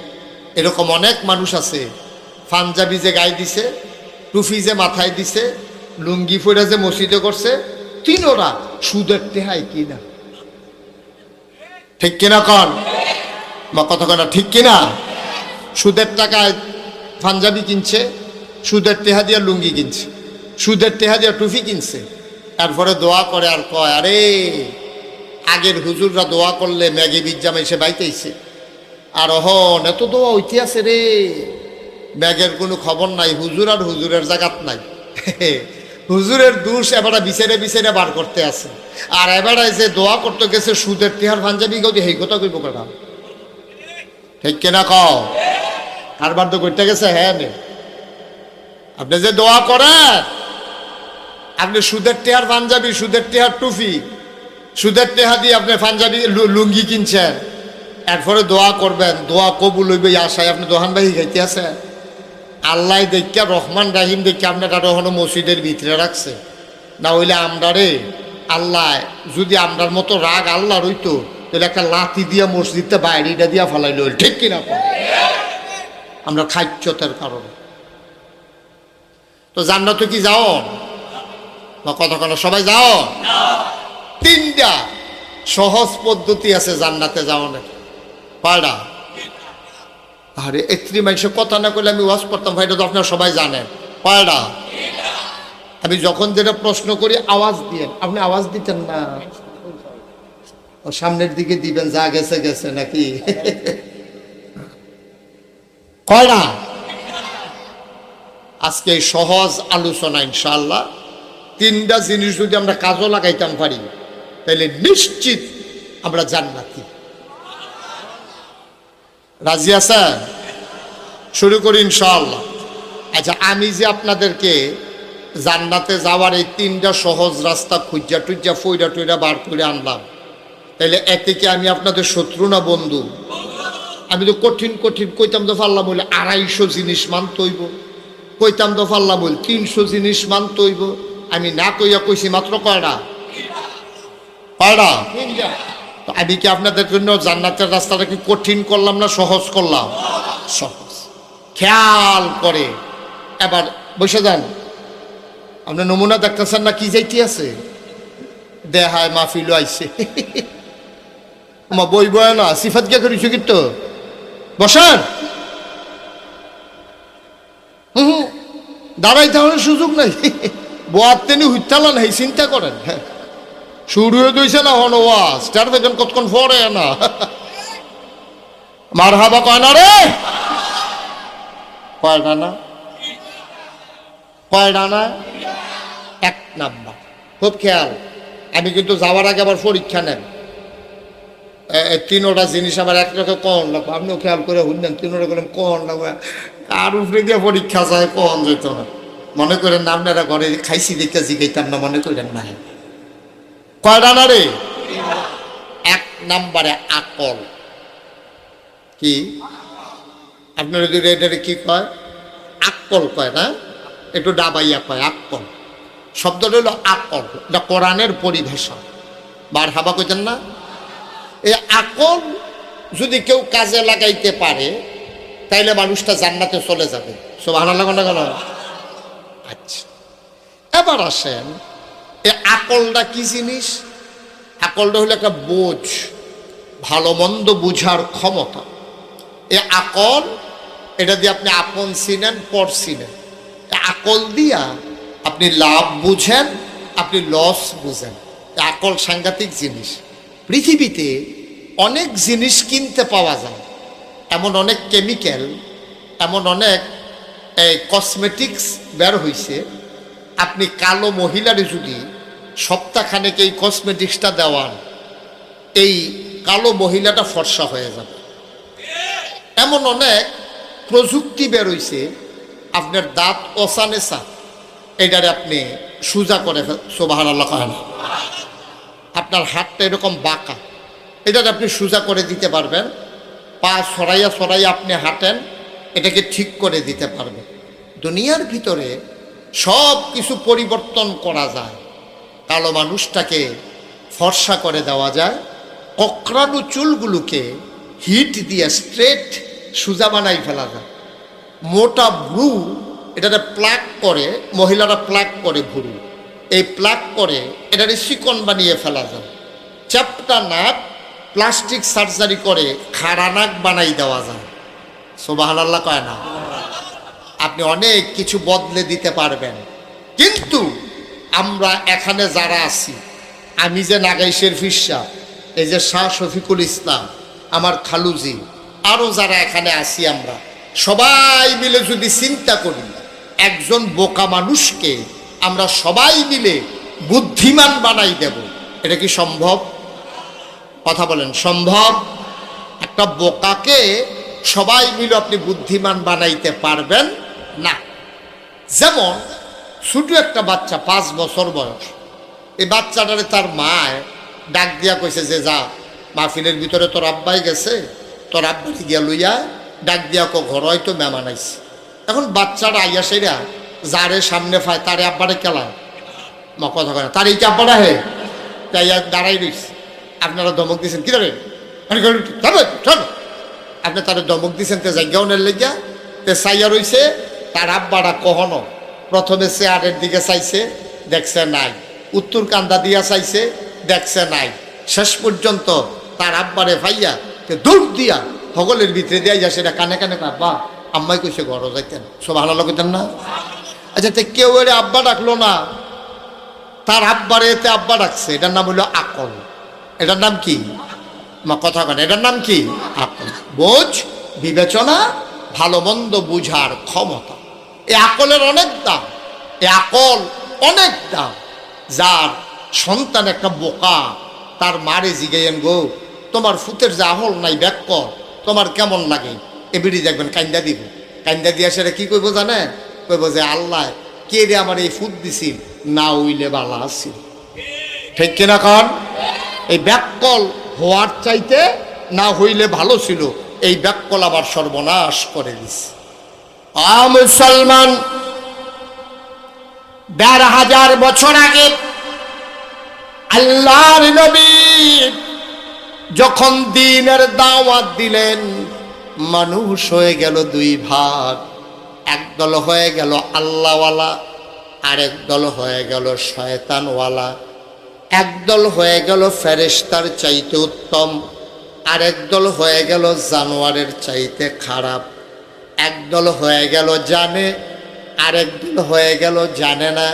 এরকম অনেক মানুষ আছে, পাঞ্জাবি যে গায়ে দিছে, টুফি যে মাথায় দিছে, লুঙ্গি পইরা যে মসজিদে করছে, তিনোরা সুদের টেহাই কিনা। ঠিক কিনা কন বা কথা কনা ঠিক কিনা? সুদের টাকায় পাঞ্জাবি কিনছে, সুদের টেহা দিয়া লুঙ্গি কিনছে, সুদের টেহা দিয়া টুফি কিনছে। তারপরে দোয়া করে আর কয়, আরে আগের হুজুররা দোয়া করলে ম্যাগি বিজ্জাম এসে বাইতেছে, আর হন এত দোয়া হইতে আছে রে, ম্যাগের কোনো খবর নাই, হুজুর আর হুজুরের জায়গাত নাই। হুজুরের দোষ এবারে বিচারে বিচারে বার করতে আছে, আর এবারে যে দোয়া করতে গেছে সুদের টেহার পাঞ্জাবি গতি সেই কথা কইব কেনা। ঠিক কিনা কও? কারবার তো করতে গেছে। হ্যাঁ নে, আপনি যে দোয়া করেন, আপনি সুদের টেহার পাঞ্জাবি, সুদের টেহার টুপি, সুদের টেহা দিয়ে আপনি পাঞ্জাবি লুঙ্গি কিনছেন, এরপরে দোয়া করবেন, দোয়া কবুল হইবে আশায় আপনি দোহান বাহি খাইতে আছেন। আল্লাহ দেখা, রহমান রাহিম দেখে আপনার আরো হলো মসজিদের ভিতরে রাখছে। না হইলে আমরা রে, আল্লাহ যদি আমরার মতো রাগ আল্লাহ রইতো, তাহলে একটা লাথি দিয়া মসজিদটা বাইরেটা দিয়া ফালাইল। ঠিক কিনা? আমরা খাইচ্যতার কারণে। তো জান্নাতে কি যাও বা কথা কথা সবাই যাও? তিনটা সহজ পদ্ধতি আছে জান্নাতে যাওয়ার। পাড়া আরে এত্রি মানুষের কথা না করলে আমি ওয়াজ করতাম ভাই, এটা তো আপনারা সবাই জানেন। পাড়া আমি যখন যেটা প্রশ্ন করি আওয়াজ দিয়েন, আপনি আওয়াজ দিতেন না, সামনের দিকে দিবেন, যা গেছে গেছে নাকি। কয়টা আজকে এই সহজ আলোচনা ইনশাআল্লাহ তিনটা জিনিস যদি আমরা কাজও লাগাইতাম পারি, তাহলে নিশ্চিত আমরা জান্নাতি। রাজি আছেন? শুরু করি ইনশাআল্লাহ। আচ্ছা, আমি যে আপনাদেরকে জান্নাতে যাওয়ার এই তিনটা সহজ রাস্তা খুঁজা টুজা ফইরা টুইরা বার করে আনলাম, তাহলে এতে কি আমি আপনাদের শত্রু না বন্ধু? আমি তো কঠিন কঠিন কইতাম তো পারলাম বলে 250 জিনিস মানতে হইব, কইতাম তো পারলাম বলে 300 জিনিস মানতে হইব। আমি না কইয়া কইছি মাত্র কয়টা? কয়টা? তো আমি কি আপনাদের জন্য জান্নাতের রাস্তাটা কি কঠিন করলাম না সহজ করলাম? সহজ। খেয়াল করে এবার বসে যান। আপনি নমুনা দেখতেছেন না কি যাইতে আছে? দেহায় মাহফিল আইছে, বই বয় না সিফাত গিয়া করিস কিন্তু বসান। দাঁড়াই তাহলে সুযোগ নাই, বোয়ার তেনি হুইতালা নাই, চিন্তা করেন। হ্যাঁ, শুরু হয়ে দিয়েছে না হন ওয়াজ, তার বেতন কতক্ষণ পরে না মার হাবা কয় না রে, কয়টা না, কয়টা না? 1 নাম্বার। খুব খেয়াল, আমি কিন্তু যাওয়ার আগে আবার পরীক্ষা নেন। 3টা জিনিস আবার একটাকে কন লাগবে, আপনিও খেয়াল করে শুনলেন। 3টা করলেন কন লাগবে, আর উপরে দিয়ে পরীক্ষা যায় কন যেত না। মনে করেন না আপনারা ঘরে খাইছি দেখে জিগাইতাম না, মনে করেন না। কয়টা না রে? 1 নাম্বারে আকল। কি আপনারা যদি এটারে কি কয়? আকল কয় না, একটু ডাবাইয়া কয় আকল। শব্দটা হলো আকল, এটা কোরআনের পরিভাষা। বার হাবা কইতেন না? এই আকল যদি কেউ কাজে লাগাইতে পারে তাইলে মানুষটা জান্নাতে চলে যাবে। সুবহানাল্লাহ না কেন? আচ্ছা, এবার আসেন, এই আকলটা কি জিনিস? আকলটা হলো একটা বোঝ, ভালো মন্দ বুঝার ক্ষমতা। এই আকল, এটা দিয়ে আপনি আপন চিনেন, পর চিনেন। আকল দিয়া আপনি লাভ বুঝেন, আপনি লস বুঝেন। আকল সাংঘাতিক জিনিস। পৃথিবীতে অনেক জিনিস কিনতে পাওয়া যায়, এমন অনেক কেমিক্যাল, এমন অনেক কসমেটিক্স বের হয়েছে। আপনি কালো মহিলারে যদি সপ্তাহখানেক এই কসমেটিক্সটা দেওয়ান, এই কালো মহিলাটা ফর্সা হয়ে যাবে। এমন অনেক প্রযুক্তি বের হয়েছে, আপনার দাঁত ওসানেসা এটারে আপনি সোজা করে, সুবহানাল্লাহ, আপনার হাতটা এরকম বাঁকা, এটাকে আপনি সোজা করে দিতে পারবেন। পা সরাইয়া সরাইয়া আপনি হাঁটেন, এটাকে ঠিক করে দিতে পারবেন। দুনিয়ার ভিতরে সব কিছু পরিবর্তন করা যায়। কালো মানুষটাকে ফর্সা করে দেওয়া যায়, কোঁকড়ানো চুলগুলোকে হিট দিয়ে স্ট্রেট সোজা বানাই ফেলা যায়। মোটা ভ্রু এটাতে প্লাক করে, মহিলারা প্লাক করে ভ্রু, এই প্লাক করে এটাকে চিকন বানিয়ে ফেলা যায়। চ্যাপটা নাক প্লাস্টিক সার্জারি করে খাড়া নাক বানাই দেওয়া যায়। সুবহানাল্লাহ কয় না? আপনি অনেক কিছু বদলে দিতে পারবেন। কিন্তু আমরা এখানে যারা আছি, আমি যে নাগাইশের ফিরসা, এই যে শাহ শফিকুল ইসলাম, আমার খালুজি, আরও যারা এখানে আছি, আমরা সবাই মিলে যদি চিন্তা করি, একজন বোকা মানুষকে আমরা সবাই মিলে বুদ্ধিমান বানাই দেব, এটা কি সম্ভব? কথা বলেন, সম্ভব? একটা বোকাকে সবাই মিলে আপনি বুদ্ধিমান বানাইতে পারবেন না। যেমন ছোট একটা বাচ্চা, 5 বছর বয়স, এই বাচ্চাটারে তার মায় ডাক দিয়া কইছে যে যা মাহফিলের ভিতরে তোর আব্বাই গেছে, তোর আব্বাকে গিয়া লইয়া ডাক দিয়া ঘর হয়তো মেহমান আইছে। এখন বাচ্চাটা আইয়া সেরা যারে সামনে পায় তারে আব্বারে কেলায়, মা কথা কয় না, তার এই কি আব্বারা হে তাই দাঁড়াই রইছে। আপনারা দমক দিয়েছেন কি ধরে, আপনি তারা দমক দিয়েছেন তে জায়গাউনের লেগিয়া তে চাইয়া রইছে। তার আব্বারা কখনো প্রথমে চেয়ারের দিকে চাইছে, দেখছে নাই, উত্তর কান্দা দিয়া চাইছে, দেখছে নাই, শেষ পর্যন্ত তার আব্বারে ভাইয়া দৌড় দিয়া সকলের ভিতরে দিয়া যা সেটা কানে কানে বা আম্মাই কইছে ঘর যাইতেন, সব ভালো কইতেন না? আচ্ছা, তো কেউ এর আব্বা ডাকলো না, তার আব্বারে এতে আব্বা ডাকছে, এটার নাম হইল আকল। এটার নাম কি? মা কথা কেন, এটার নাম কি? আকল। বোঝ, বিবেচনা, ভালো মন্দ বুঝার ক্ষমতা। এই আকলের অনেক দাম, এই আকল অনেক দাম। যার সন্তান একটা বোকা, তার মারে জিগাইয়েন গো তোমার ফুতের যে আহল নাই ব্যাক, তোমার কেমন লাগে? এবিডি দেখবেন কান্দা দিব, কান্দা দিয়া সেটা কি কইব জানে? কইব যে আল্লাহ কে রে আমার এই ফুট দিছিল, না উইলে বালা আসছিল। ঠিক কিনা কন? এই ব্যাককল হওয়ার চাইতে না হইলে ভালো ছিল, এই ব্যাককল আবার সর্বনাশ করে দিছে। মুসলমান, ১,৫০০ বছর আগে আল্লাহর নবী যখন দ্বীনের দাওয়াত দিলেন, মানুষ হয়ে গেল 2 ভাগ। একদল হয়ে গেল আল্লাহওয়ালা, আরেক দল হয়ে গেল শয়তানওয়ালা। একদল হয়ে গেল ফেরেশতার চাইতে উত্তম, আরেক দল হয়ে গেল জানোয়ারের চাইতে খারাপ। একদল হয়ে গেল জানে, আরেক দল হয়ে গেল জানে না।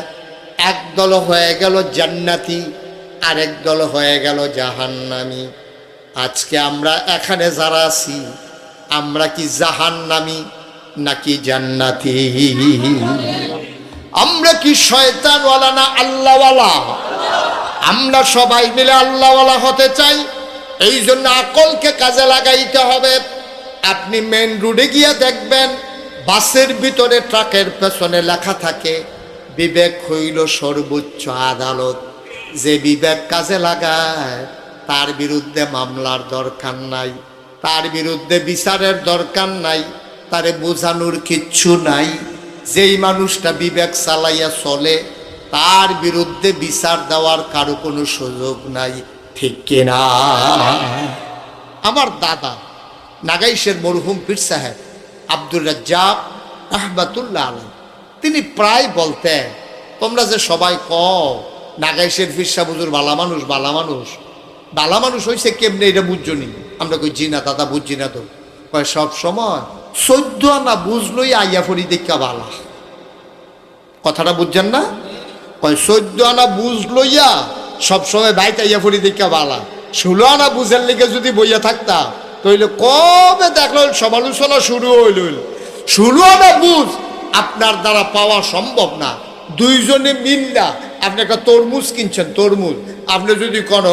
একদল হয়ে গেল জান্নাতি, আরেক দল হয়ে গেল জাহান্নামী। আজকে আমরা এখানে যারা আছি, আমরা কি জাহান্নামী নাকি জান্নাতি? আমরা কি শয়তানওয়ালা না আল্লাহওয়ালা? আমরা সবাই মিলে আল্লাহওয়ালা হতে চাই, এই জন্য আকলকে কাজে লাগাইতে হবে। আপনি মেন রোডে গিয়ে দেখবেন বাসের ভিতরে ট্রাকের পেছনে লেখা থাকে বিবেক হইল সর্বোচ্চ আদালত। যে বিবেক কাজে লাগায় তার বিরুদ্ধে মামলার দরকার নাই, তার বিরুদ্ধে বিচারের দরকার নাই, তারে বোঝানোর কিচ্ছু নাই। যেই মানুষটা বিবেক চালাইয়া চলে তার বিরুদ্ধে বিচার দেওয়ার কারো কোনো সুযোগ নাই। ঠিক কিনা? আমার দাদা নাগাইশের মরহুম পীর সাহেব আব্দুর রাজ্জাক রাহমাতুল্লাহ আলাইহি, তিনি প্রায় বলতেন, তোমরা যে সবাই কও নাগাইশের পীর সাহেব হুজুর ভালা মানুষ, ভালা মানুষ, ভালা মানুষ হয়েছে কেমনে এটা বুঝছো নি? আমরা কই জি না দাদা, বুঝছি না তো। কয় সব সময় 14 আনা বুঝলই আইয়া ফরি দেখা বালা। কথাটা বুঝছেন না? কয় 14 আনা বুঝ লইয়া সবসময় বাইতে আইয়া ফরি দেখা বালা। 16 আনা বুঝের লিগে যদি বইয়া থাকতা তাহলে কবে দেখল সমালোচনা শুরু হইল। 16 আনা বুঝ আপনার দ্বারা পাওয়া সম্ভব না। দুইজনে মিল্লা আপনি একটা তরমুজ কিনছেন, তরমুজ আপনি যদি কোন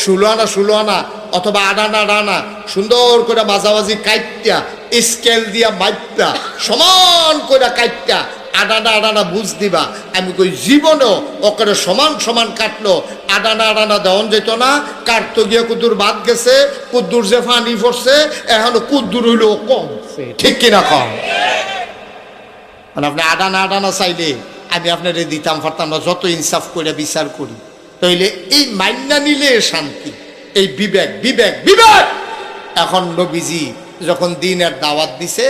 16 আনা 16 আনা অথবা 8 আনা 8 আনা সুন্দর করে মাঝামাঝি কাইটটা স্কেল দিয়া মাইপটা সমান করে কাইটটা 8 আনা 8 আনা বুঝ দিবা। আমি কই জীবনেও ওকে সমান সমান কাটলো 8 আনা 8 আনা দেওয়ান যেত না। কাটতো গিয়ে কুদ্দুর বাদ গেছে, কুদ্দুর যে ফানি পড়ছে এখন কুদ্দুর হইল কমছে। ঠিক কিনা কম? মানে আপনি 8 আনা 8 আনা চাইলে আমি আপনারে দিতাম পারতাম না, যত ইনসাফ করে বিচার করি। তাইলে এই মাইন্না নিলে শান্তি, এই বিবেক বিবেক বিবেক। এখন নবীজি যখন দিনের দাওয়াত দিছে,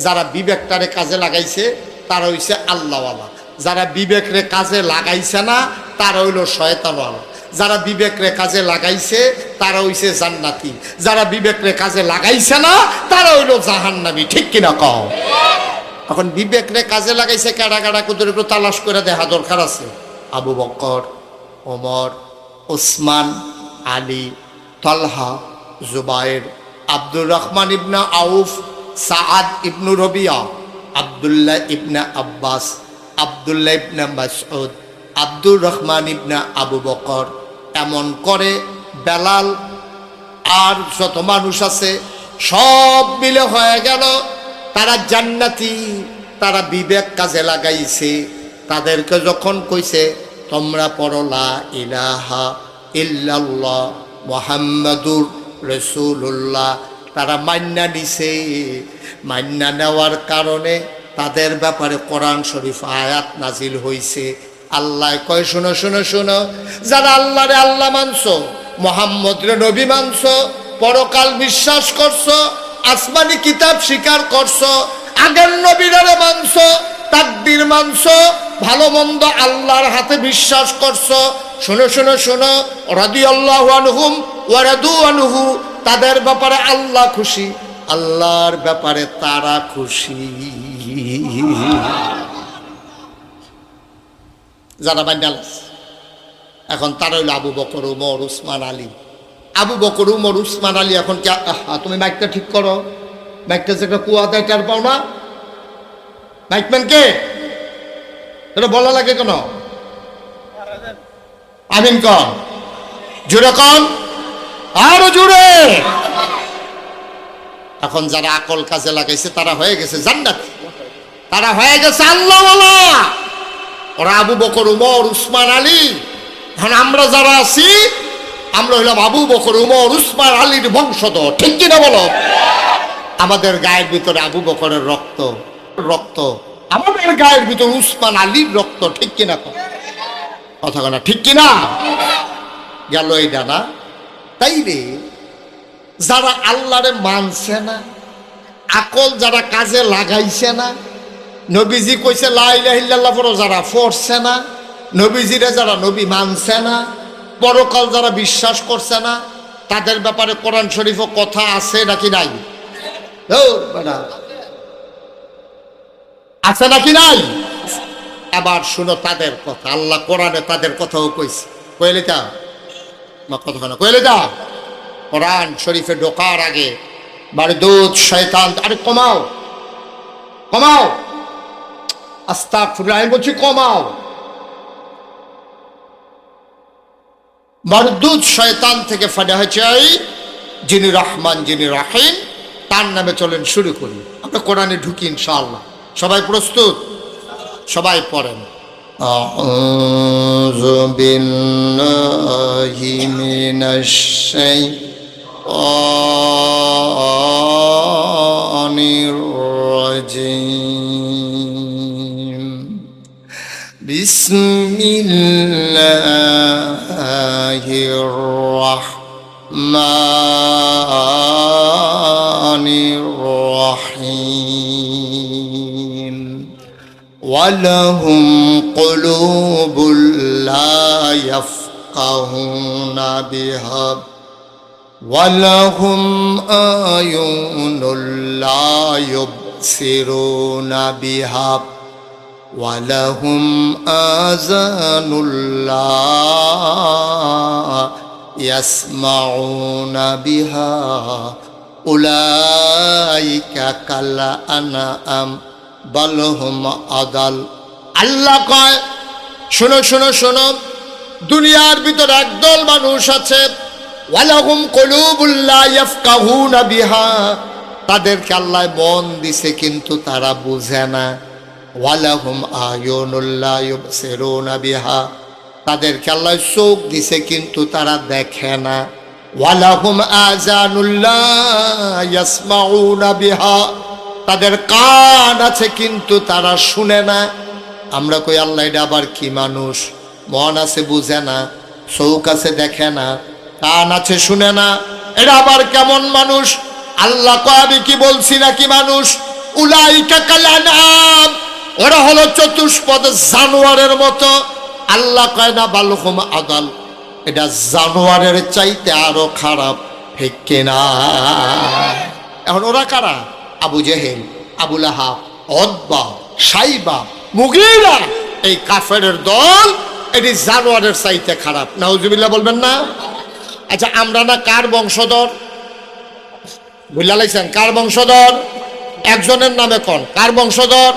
যারা বিবেকটারে কাজে লাগাইছে তারা হইছে আল্লাহওয়ালা, যারা বিবেকরে কাজে লাগাইছে না তারা হইল শয়তানওয়ালা, যারা বিবেকরে কাজে লাগাইছে তারা হইছে জান্নাতি, যারা বিবেকরে কাজে লাগাইছে না তারা হইল জাহান্নামী। ঠিক কিনা কও? এখন বিবেকরে কাজে লাগাইছে কারা কারা কুতুর একটু তালাশ করে দেখা দরকার আছে। আবু বকর, ওমর, ওসমান, আলী, তালহা, জুবায়ের, আব্দুর রহমান ইবনে আউফ, সাআদ ইবনু রবিয়া, আব্দুল্লাহ ইবনে আব্বাস, আব্দুল্লাহ ইবনে মাসউদ, আব্দুর রহমান ইবনে আবু বকর, এমন করে বেলাল আর যত মানুষ আছে সব মিলে হয়ে গেল তারা জান্নাতি। তারা বিবেক কাজে লাগাইছে। তাদেরকে যখন কইছে তোমরা পড়ো লা ইলাহা ইল্লাল্লাহ মুহাম্মাদুর রাসূলুল্লাহ, তারা মান্না নিছে। মান্না নেওয়ার কারণে তাদের ব্যাপারে কোরআন শরীফ আয়াত নাজিল হইছে। আল্লাহ কয় শোনো শোনো শোনো, যারা আল্লাহরে আল্লাহ মানছো, মুহাম্মদরে নবী মানছো, পরকাল বিশ্বাস করছো, আসমানি কিতাব স্বীকার করছো, আগের নবীরে মানছো, তাকদীর মানছো, ভালো মন্দ আল্লাহর হাতে বিশ্বাস করছো। শোনো শোনো শোনো, রাদিয়াল্লাহু আনহুম ওয়া রাদু আনহু, তাদের ব্যাপারে আল্লাহ খুশি, আল্লাহর ব্যাপারে তারা খুশি। যারা বান্দাল এখন তারা হইল আবু বকর, উমর, উসমান, আলী। আবু বকর, উমর, উসমান, আলী। এখন কি তুমি মাইকটা ঠিক করো, মাইকটা যে একটা কুয়া দেয় টের পাও না? মাইকম্যান কে? এটা বলা লাগে কেন? আমিন কন, জোরে কন, আরো জোরে। এখন যারা আকল কাজে লাগাইছে তারা হয়ে গেছে জান্নাতি, তারা হয়ে গেছে আল্লাহওয়ালা। ওরা আবু বকর, উমর, উসমান, আলী। এখন আমরা যারা আছি আমরা হইলাম আবু বকর, উমর, উসমান, আলীর বংশধর। ঠিক কিনা বলো? আমাদের গায়ের ভিতরে আবু বকরের রক্ত, রক্ত আমাদের গায়ের ভিতরে উসমান, আলীর রক্ত। ঠিক কিনা কথা না? ঠিক কিনা? গেল এইটা না? তাই রে, যারা আল্লাহরে মানছে না, আকল যারা কাজে লাগাইছে না, নবীজি কইছে লা ইলাহা ইল্লাল্লাহ পড়ো যারা পড়ছে না, নবীজিরে যারা নবী মানছে না, পরকাল যারা বিশ্বাস করছে না, তাদের ব্যাপারে কোরআন শরীফও কথা আছে নাকি নাই? আছে নাকি নাই? আবার শুনো তাদের কথা, আল্লাহ কোরআনে তাদের কথাও কইছে। কইলে তা কথা না, কইলে তা কোরআন শরীফে ঢোকার আগে মারদুদ শয়তান, আরে কমাও কমাও, আস্তাগফিরুল্লাহ, আমি বলছি কমাও। মারদুদ শয়তান থেকে ফায়দা হয়েছে যিনি রহমান, যিনি রাহিম, তার নামে চলেন শুরু করি। আমরা কোরআনে ঢুকি ইনশাআল্লাহ। সবাই প্রস্তুত? সবাই পড়েন। আউযু বিল্লাহি মিনাশ শাইতানির রাজিম। বিসমিল্লাহির রাহমানির রাহিম। ওয়ালাহুম কুলুবুল লা ইয়াফকাহুনা বিহা ওয়ালাহুম আয়ুনুল লা ইউবসিরুনা বিহা ওয়ালাহুম আযানুল লা ইয়াসমাউনা বিহা উলাইকা কাল আনআম বাল হুম আদাল। আল্লাহ কয় শোনো শোনো শোনো, দুনিয়ার ভিতরে একদল মানুষ আছে, ওয়ালাহুম কুলুবুল লা ইয়াফকাহুনা বিহা, তাদেরকে আল্লাহ মন দিছে কিন্তু তারা বুঝে না। ওয়ালাহুম আয়ুনুল লা ইউবসিরুনা বিহা, তাদেরকে আল্লাহ চোখ দিছে কিন্তু তারা দেখে না। ওয়ালাহুম আযানুল লা ইয়াসমাউনা বিহা, তাদের কান আছে কিন্তু তারা শুনে না। আমরা কই আল্লাহ এটা আবার কি মানুষ, মন আছে বুঝে না, চৌক আছে দেখে না, কান আছে শুনে না, এটা আবার কেমন মানুষ? আল্লাহ কয় আমি কি বলছি নাকি মানুষ? উলাইকা কাল আনআম, ওরা হলো চতুষ্পদ জানোয়ারের মতো। আল্লাহ কয় না বালহুম আদাল, এটা জানোয়ারের চাইতে আরো খারাপ, ঠিক কিনা? এখন ওরা কারা? আবু জেহেল, আবু লাহাব, উতবা, সাইবা, মুগীরা, এই কাফেরের দল এটি জানোয়ারের চাইতে খারাপ। নাউজুবিল্লাহ বলবেন না? আচ্ছা আমরা না কার বংশধর? বুঝলা লাইছেন কার বংশধর? একজনের নামে কোন কার বংশধর?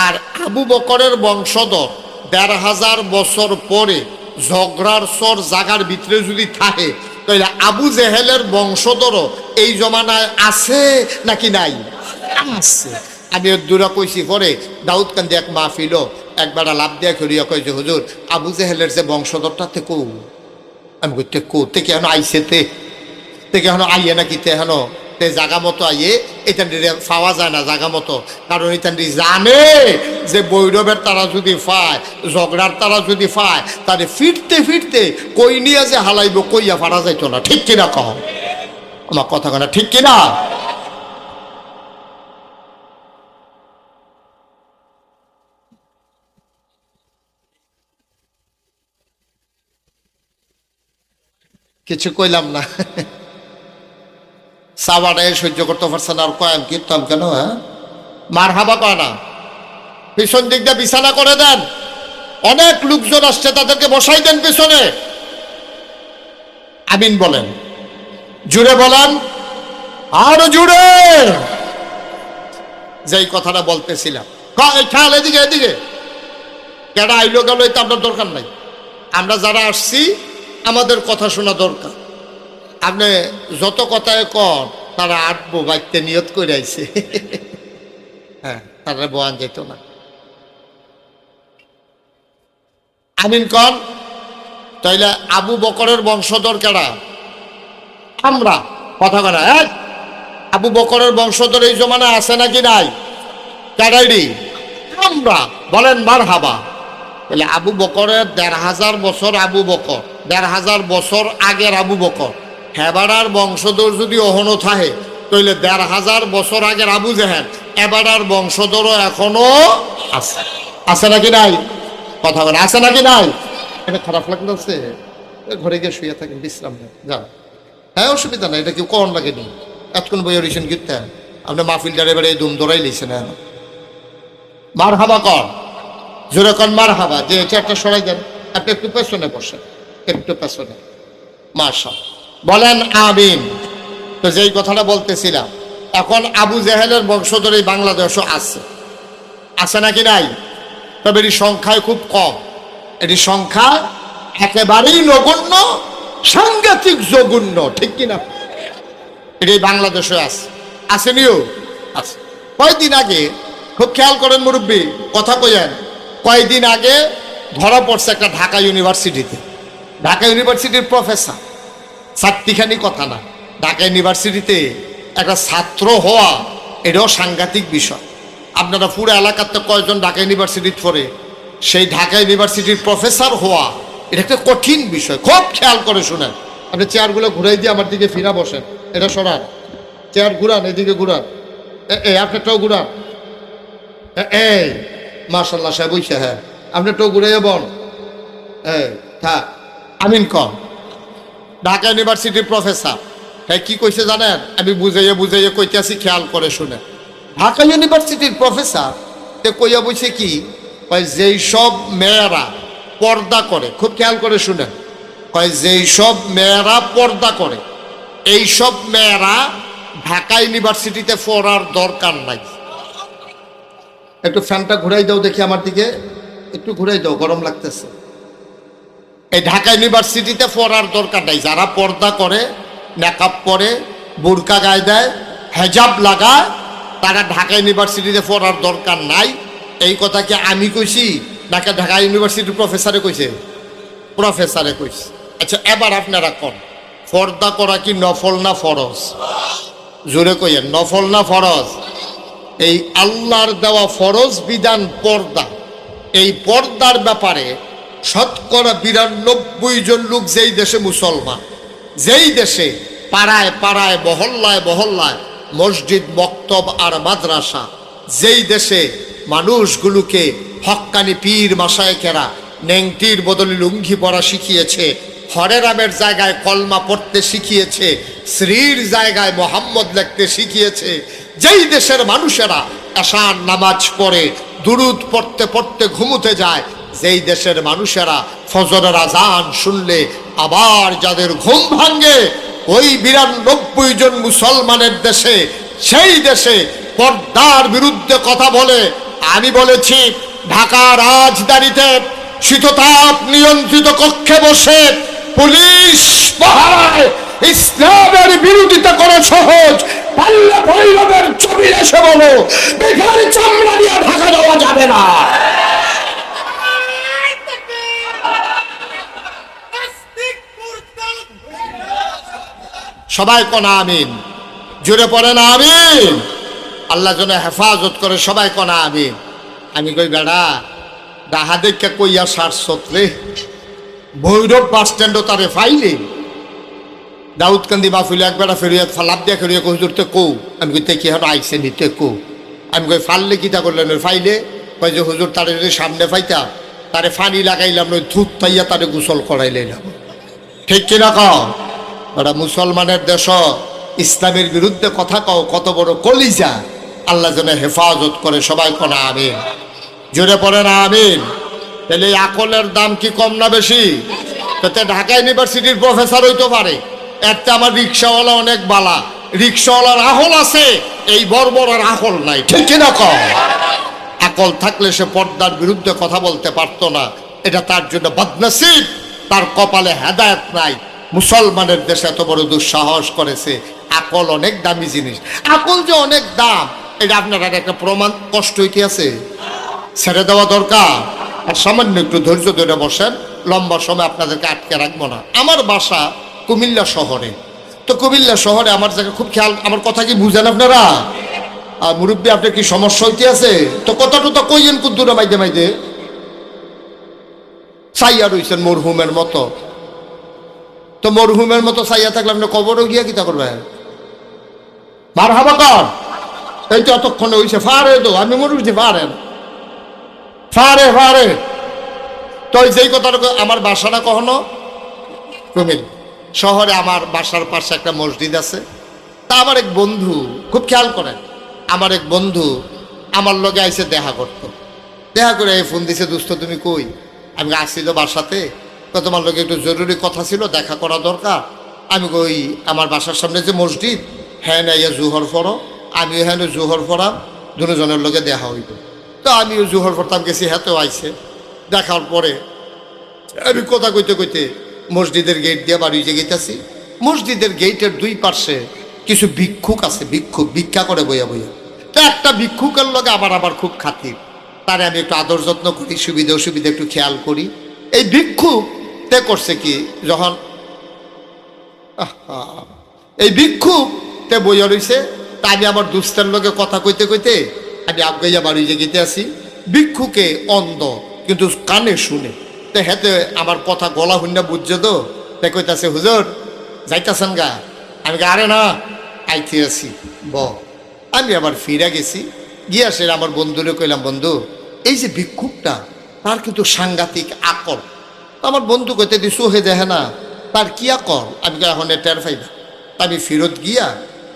আর আবু বকরের বংশধর ১৫০০ বছর পরে ঝগড়ার সর জাগার ভিতরে যদি থাকে, তাহলে আবু জেহেলের বংশধরও এই জমানায় আছে নাকি নাই? আছে। আমি দূরা কইছি পরে দাউদ কান্দি এক মাহফিল একবার লাভ দিয়া করিয়া কই যে হুজুর আবু জেহেলের যে বংশধরটা থেকে আমি কই তে কেন আইসে তে কেন আইয়ে নাকি তে হেন তে জাগা মতো আইয়ে এটা পাওয়া যায় না জাগা মতো, কারণ এটা জানে যে বৈরবের তারা যদি পায়, ঝগড়ার তারা যদি পায়, তাহলে ফিরতে ফিরতে কই নিয়ে যে হালাইব কইয়া পারা যাইতো না। ঠিক কিনা কহ? আমার কথা কেনা ঠিক কিনা? কিছু কইলাম না, সাবাটাই সহ্য করতে পারছে না, আর কয়াম কীর্তন কেন? হ্যাঁ মার হাবা কয় না, পিছন দিক দিয়ে বিছানা করে দেন, অনেক লোকজন আসছে তাদেরকে বসাই দেন পিছনে। আমিন বলেন, জুড়ে বলেন, আরো জুড়ে। যেই কথাটা বলতেছিলাম, খেয়াল এদিকে এদিকে, কেডা আইলো গেল এটা আপনার দরকার নাই। আমরা যারা আসছি আমাদের কথা শোনা দরকার। আপনি যত কথায় কন তারা আটবো বাইতে নিয়ত করে আইছে, হ্যাঁ তারা বয়ান যেত না। আমিন কন। তাইলে আবু বকরের বংশধর কেডা? আমরা। কথা কেনা আবু বকরের বংশধর এই জমানায় আছে নাকি নাই? কেডাইডি? আমরা। বলেন মারহাবা। তাহলে আবু বকরের ১৫০০ বছর আবু বকর, ১৫০০ বছর আগের আবু বকর, হেবাড়ার বংশধর যদি অহনো থাকে, তাহলে ১৫০০ বছর আগের আবু জেহেল এবাড়ার বংশধরও এখনো আছে। আছে নাকি নাই? কথা বলে আছে নাকি নাই? এটা খারাপ লাগতেছে, ঘরে গিয়ে শুয়ে থাকেন, বিশ্রাম নেন, যান। হ্যাঁ অসুবিধা নাই, এটা কেউ কন লাগেনি। এতক্ষণ বই রিসেন কীর্তে আপনি মাহফিলটার এবারে দুম দৌড়াই লিছেন। হ্যাঁ মার হাবা কর, জোরে কন মার হাবা। যে চেয়ারটা সরাই দেন, আপনি একটু পেছনে বসেন, একটু পেছনে। মাশা বলেন আমিন। তো যেই কথাটা বলতেছিলাম, এখন আবু জেহেলের বংশধর এই বাংলাদেশও আছে, আছে নাকি নাই? তবে এটি সংখ্যায় খুব কম, এটি সংখ্যা একেবারেই নগণ্য, সাংঘাতিক জঘন্য, ঠিক কিনা? এটি বাংলাদেশে আছে, আসেনিও আছে। কয়েকদিন আগে খুব খেয়াল করেন মুরব্বী, কথা কইয়েন, কয়েকদিন আগে ধরা পড়ছে একটা ঢাকা ইউনিভার্সিটিতে, ঢাকা ইউনিভার্সিটির প্রফেসর, চারটিখানি কথা না, ঢাকা ইউনিভার্সিটিতে একটা ছাত্র হওয়া এটাও সাংঘাতিক বিষয়। আপনারা পুরো এলাকাতে কয়জন ঢাকা ইউনিভার্সিটিতে পড়ে, সেই ঢাকা ইউনিভার্সিটির প্রফেসর হওয়া এটা একটা কঠিন বিষয়। খুব খেয়াল করে শুনেন। আপনি চেয়ারগুলো ঘুরাই দিয়ে আমার দিকে ফিরা বসেন, এটা সরান, চেয়ার ঘুরান, এদিকে ঘুরান, আপনারটাও ঘুরান। এই মাশাল্লাহ সাহেব বইছে, হ্যাঁ আপনারটাও ঘুরাইয়া বল। থাক আমিন কন। ঢাকা ইউনিভার্সিটির প্রফেসর, হ্যাঁ কি কইছে জানেন? আমি বুঝাইয়া বুঝাইয়া কইতেছি, খেয়াল করে শুনে। ঢাকা ইউনিভার্সিটির প্রফেসর তে কইয়া বইছে কি, যেই সব মেয়েরা পর্দা করে, খুব খেয়াল করে শুনেন, কয় যেই সব মেয়েরা পর্দা করে এই সব মেয়েরা ঢাকা ইউনিভার্সিটিতে পড়ার দরকার নাই। একটু ফ্যানটা ঘুরাই দাও দেখি আমার দিকে, একটু ঘুরাই দাও, গরম লাগতেছে। এই ঢাকা ইউনিভার্সিটিতে পড়ার দরকার নাই। যারা পর্দা করে, মেকআপ পরে, বোরকা গায়ে দেয়, হেজাব লাগায়, তারা ঢাকা ইউনিভার্সিটিতে পড়ার দরকার নাই। এই কথা কি আমি কইছি নাকি ঢাকা ইউনিভার্সিটির প্রফেসরে কইছে? প্রফেসরে কইছে। আচ্ছা এবার আপনারা কোন, পর্দা করা কি নফল না ফরজ? জোরে কইয়েন, নফল না ফরজ? এই আল্লাহর দেওয়া ফরজ বিধান পর্দা, এই পর্দার ব্যাপারে ৯২% লোক যেই দেশে মুসলমান, যেই দেশে পাড়ায় পাড়ায় মহল্লায় মহল্লায় মসজিদ মক্তব আর মাদ্রাসা, যেই দেশে মানুষগুলোকে হক্কানি পীর মাশায়েখেরা নেংটির বদলে লুঙ্গি পরা শিখিয়েছে, হরে রামের জায়গায় কলমা পড়তে শিখিয়েছে, শ্রীর জায়গায় মোহাম্মদ লিখতে শিখিয়েছে, যেই দেশের মানুষেরা এশার নামাজ পড়ে দুরুদ পড়তে পড়তে ঘুমুতে যায়, যেই দেশের মানুষেরা ফজরের আজান শুনলে আবার যাদের ঘুম ভাঙে, ওই ৯২ মুসলমানের দেশে, সেই দেশে পর্দার বিরুদ্ধে কথা বলে। আমি বলেছি ঢাকা রাজধানীতে শীততাপ নিয়ন্ত্রিত কক্ষে বসে পুলিশ পাহারায় ইসলামের বিরোধিতা করা সহজ, পাল্লা ভৈরবের ছবি এসে বলো বেকার চামড়া দিয়ে ঢাকা দেওয়া যাবে না। সবাই কোনা আমিন, জোরে পড়ে না আমিন। আল্লাহ যেন হেফাজত করে, সবাই কোনা আমিন। আমি কই বেড়া ডাহা দেখে কইয়া সারসতলে ভৈরব বাস স্ট্যান্ডও তারে ফাইলে দাউদকান্দি বাফুলে একবেড়া ফেরিয়া লাভ দিয়া ফেরিয়া হুজুরতে কৌ। আমি কই কি হার আইসে নিতে কৌ। আমি কই ফাললে কিতা করলেন ফাইলে, কই যে হুজুর তারে যদি সামনে ফাইতা তারে ফানি লাগাইলাম, নই ধূপ তাইয়া তারে গোসল করাই লাইলাম। ঠিক কিনা কও? ওরা মুসলমানের দেশ, ইসলামের বিরুদ্ধে কথা কও, কত বড় কলিজা। আল্লাহ যেন হেফাজত করে, সবাই কোনা আমিন, জোরে পড়ে না আমিন। তাহলে এই আকলের দাম কি কম না বেশি? তাতে ঢাকা ইউনিভার্সিটির প্রফেসর হইতে পারে, একটা আমার রিক্সাওয়ালা অনেক বালা, রিক্সাওয়ালার আহল আছে, এই বর্বরের আহল নাই। ঠিক কিনা কও? আকল থাকলে সে পর্দার বিরুদ্ধে কথা বলতে পারতো না, এটা তার জন্য বদনসিব, তার কপালে হেদায়েত নাই। মুসলমানের দেশে এত বড় দুঃসাহস করেছে। আকল অনেক দামি জিনিস, আকল যে অনেক দাম এটা আপনার একটা প্রমাণ কষ্ট হইতে আছে, ছেড়ে দেওয়া দরকার। আর সামান্য একটু ধৈর্য ধরে বসেন, লম্বা সময় আপনাদেরকে আটকে রাখবো না। আমার বাসা কুমিল্লা শহরে, তো কুমিল্লা শহরে আমার জায়গা খুব খেয়াল, আমার কথা কি বুঝেন আপনারা? আর মুরব্বী আপনার কি সমস্যা হইতে আছে? তো কথাটা তো কইয়েন কুদ্দুরা মাইদে মাইদে চাইয়া রইছেন মরহুমের মতো। তো মরহুমের মতো চাইয়া থাকলে আপনি কবরও গিয়া কিতা করবেন? মার হাবা কর, এই তো অতক্ষণে হইছে ফারে, তো আমি মরুছি ফারেন ফারে ফারে। তো যেই কথাটা আমার বাসাটা কখনো কুমিল শহরে, আমার বাসার পাশে একটা মসজিদ আছে। তা আমার এক বন্ধু, খুব খেয়াল করেন, আমার এক বন্ধু আমার লগে আইসে দেখা করতো। দেখা করে ফোন দিছে, দোস্ত তুমি কই? আমি আসছি তো বাসাতে, তোমার লগে একটু জরুরি কথা ছিল, দেখা করা দরকার। আমি কই আমার বাসার সামনে যে মসজিদ, হ্যাঁ না ইয়া জুহর পড়ো, আমিও হ্যাঁ জুহর পড়াম, দুজনের লগে দেখা হইব। তো আমিও জুহর পড়তাম গেছি, হ্যাঁতেও আইছে। দেখার পরে আমি কথা কইতে কইতে মসজিদের গেট দিয়ে বাড়ি যে গেতেছি। মসজিদের গেটের দুই পাশে কিছু ভিক্ষুক আছে, ভিক্ষুক ভিক্ষা করে বইয়া বইয়া। তো একটা ভিক্ষুকের লগে আবার খুব খাতির, তারে আমি একটু আদর যত্ন করি, সুবিধা অসুবিধা একটু খেয়াল করি। এই ভিক্ষুক তে করছে কি, যখন এই ভিক্ষুক তে বইয়া রইছে, তা আমি আমার দুস্তের লগে কথা কইতে কইতে আমি আবগাইয়া বাড়ি যে গেতে আসি। ভিক্ষুকে অন্ধ কিন্তু কানে শুনে, তো হেতে আমার কথা গলা হুন্না বুঝছে। তো তাই কইতাছে, হুজুর যাইতাছেন গা? আমি আরে না, আইতে আছি ব। আমি আবার ফিরে গেছি, গিয়ে আসে আমার বন্ধুরে কইলাম, বন্ধু এই যে ভিক্ষুকটা, তার কিন্তু সাংঘাতিক আকল। আমার বন্ধু কইতে দিছু হে দেখে না তার কি আকল। আমি এখন টের পাই না। আমি ফেরত গিয়া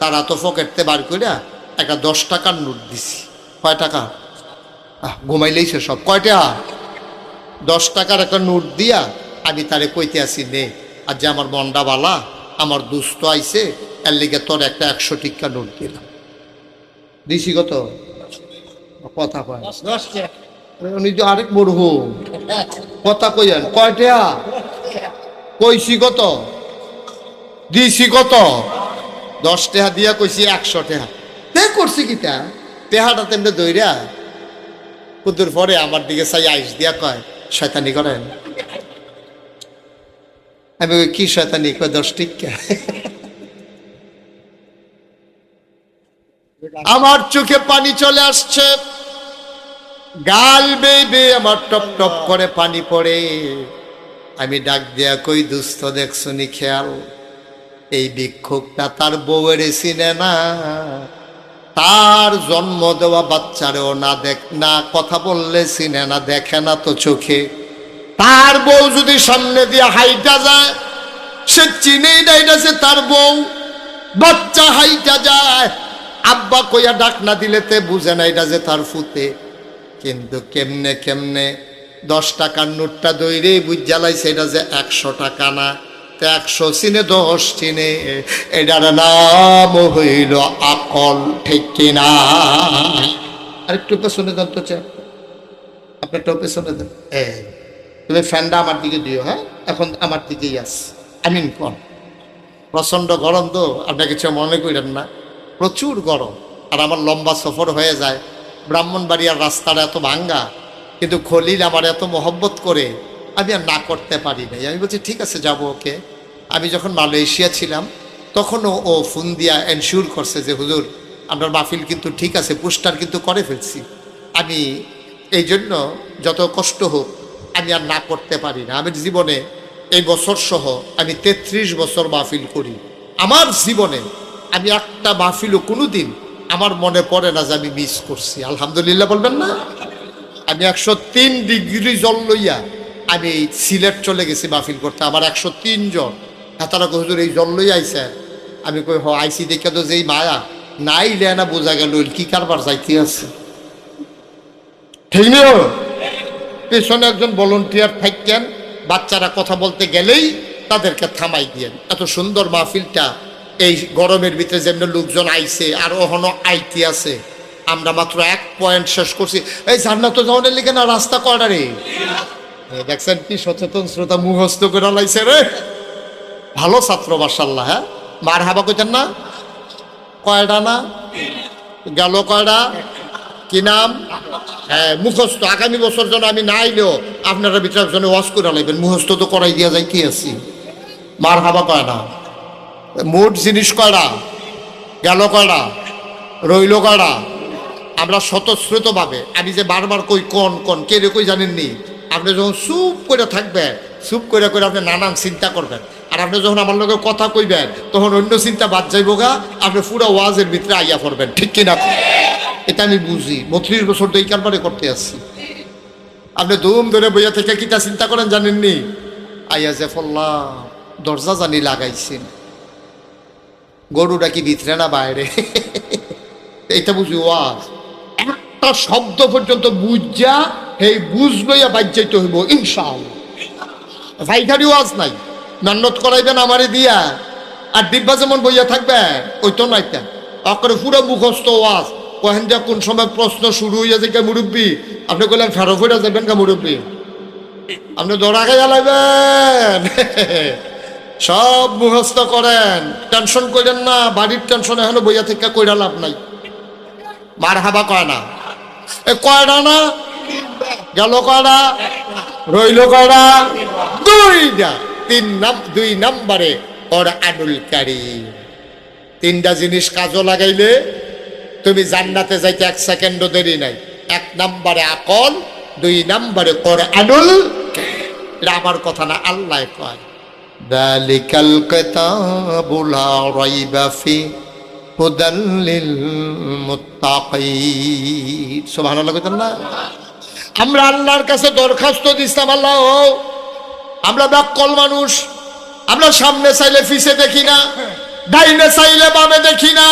তার এত পকেটতে বার করিয়া একটা 10 টাকার নোট দিছি। কয় টাকা? ঘুমাইলেইছে সব। কয়টা? 10 টাকার একটা নোট দিয়া আমি তারে কইতে আসি, নে আর যে আমার মন্ডা বালা, আমার দুস্থ আইছে, এর লিগে তোর একটা 100 টিকা নোট দিলাম। দিছি কত? কথা কয় উনি তো আরেক মরহুম, কথা কইয়েন কয়টা? কইছি কত? দিছি কত? 10 টাকা দিয়া কইছি 100 টাকা। তে করছি কিতা তেহাটা তেমনি দইরা কুদুর পরে আমার দিকে চাই আইস দিয়া কয়, শয়তানি করেন? আমি কি শয়তানি? কয় 10 টিকা। আমার চোখে পানি চলে আসছে। গাল বেবে আমার টপ টপ করে পানি পড়ে। আমি ডাক দিয়া কই, দুস্থ দেখছনি খেয়াল, এই ভিক্ষুকটা তার বউয়ের চিনে না, তার জন্ম দেওয়া বাচ্চারেও না কথা বললে চিনে না, দেখে না তো চোখে। তার বউ যদি সামনে দিয়ে হাইটা যায়, সে চিনেই না এটা যে তার বউ। বাচ্চা হাইটা যায়, আব্বা কইয়া ডাক না দিলে তে বুঝে না এটা যে তার ফুতে। কিন্তু কেমনে কেমনে 10 টাকার নোটটা দইরে বুঝ জ্বালাইছে এটা যে 100 টাকা না, 100 চিনে 10 চিনে, এটার নাম হইল আকল, ঠিক কিনা? আরেকটু পেছনে দেন তো, আপনি একটু পেছনে দেন। তুমি ফ্যানটা আমার দিকে দিও, হ্যাঁ এখন আমার দিকেই আস। আমিন কোন প্রচন্ড গরম তো, আপনার কিছু মনে করেন না, প্রচুর গরম। আর আমার লম্বা সফর হয়ে যায়, ব্রাহ্মণবাড়িয়ার রাস্তাটা এত ভাঙ্গা, কিন্তু খলিল আমার এত মহব্বত করে, আমি আর না করতে পারি নাই। আমি বলছি ঠিক আছে যাব ওকে। আমি যখন মালয়েশিয়া ছিলাম তখনও ও ফোন দিয়া এনশিওর করছে যে হুজুর আপনার মাহফিল কিন্তু ঠিক আছে, পোস্টার কিন্তু করে ফেলছি। আমি এই জন্য যত কষ্ট হোক আমি আর না করতে পারি না। আমি জীবনে এই বছর সহ আমি 33 বছর মাহফিল করি। আমার জীবনে আমি একটা মাহফিলও কোনো দিন আমার মনে পড়ে না যে আমি মিস করছি। আলহামদুলিল্লাহ বলবেন না? আমি 103 ডিগ্রি জল লইয়া আমি সিলেট চলে গেছি মাহফিল করতে, আমার 103 জন। তারা হুজুর এই জল লইয়া আইসে? আমি কই হ আইসি দেখে তো যেই মায়া নাই লেনা বোঝা গেল কি কারবার যাইতে আছে, ঠিক নিও। পেছনে একজন ভলান্টিয়ার থাকেন, বাচ্চারা কথা বলতে গেলেই তাদেরকে থামাই দিয়ে। এত সুন্দর মাহফিলটা এই গরমের ভিতরে যেমন লোকজন আইছে আর ওহনো আইতে আছে। আমরা মাত্র 1 পয়েন্ট শেষ করছি। এই জান্নাত যাওয়ার লিখে না রাস্তা কয়টা রে? দেখছেন কি সচেতন শ্রোতা মুখস্থ করে লাইছে রে। ভালো ছাত্র মাশাআল্লাহ। হ্যাঁ মার হাবা কইতেন না? কয়টা না গেল? কয়টা? কি নাম? হ্যাঁ মুখস্থ। আগামী বছর যেন আমি না আইলেও আপনারা ভিতরে একজনে ওয়াজ করে লাইবেন, মুখস্থ তো করাই দিয়া যায় কি আছি। মার হাবা কয়টা? মোট জিনিস কয়টা গেল? কয়টা রইল? কয়টা? আমরা স্বতঃস্ফূর্তভাবে, আমি যে বারবার কই কোন কোন কে রে কই জানেননি, আপনি যখন চুপ করে থাকবেন, চুপ করে করে আপনি নানান চিন্তা করবেন, আর আপনি যখন আমার লগে কথা কইবেন তখন অন্য চিন্তা বাদ যাইব গা, আপনি পুরো ওয়াজের ভিতরে আইয়া পড়বেন, ঠিক কিনা? এটা আমি বুঝি, 32 বছর তো এই কারবারে করতে আসছি। আপনি ধুম ধরে বইয়া থেকে কিটা চিন্তা করেন জানেননি? আইয়া যে ফল্লা দরজা জানি লাগাইছেন, গরুটা কি ভিতরে না বাইরে, এইটা বুঝি ওয়াজ। একটা শব্দ পর্যন্ত বুঝা এই বুঝ লইয়া বাদ যাইতে হইব ইনশাআল্লাহ। ভাইখারি ওয়াজ নাই, মেহনত করাইবেন আমারে দিয়া, আর ডিব্বা যেমন বইয়া থাকবে ওই তো নাইতা অকরে পুরো মুখস্থ ওয়াজ। কহেন যা কোন সময় প্রশ্ন শুরু হইয়া যায় মুরব্বী, আপনি কইলেন ফেরো ফেরা যাবেন কা মুরব্বী, আপনি দৌড়া খাইয়া লাইবেন। সব মুখস্থ করেন, টেনশন করেন না, বাড়ির টেনশন এখনো বইয়া থেকে কইরা লাভ নাই। মার হাবা কয় না? এ কয়টা না গেল? কয়টা রইল? কয়টা? 2টা। 2 নম্বরে ওর আনুল কারীম। 3টা জিনিস কাজও লাগাইলে তুমি জান্নাতে যাইতে 1 সেকেন্ডও দেরি নাই। 1 নম্বরে আকল, 2 নম্বরে ওর আনুল কারীম। এটা আমার কথা না, আল্লাহ কয় যালিকাল কিতাবু লা রাইবা ফি হুদাল লিল মুত্তাকিন। সুবহানাল্লাহ কইতেন না? আমরা আল্লাহর কাছে দরখাস্ত দিছিলাম, আল্লাহ আমরা ব্যাককল মানুষ, আমরা সামনে চাইলে পিছে দেখি না, ডাইনে চাইলে বামে দেখি না।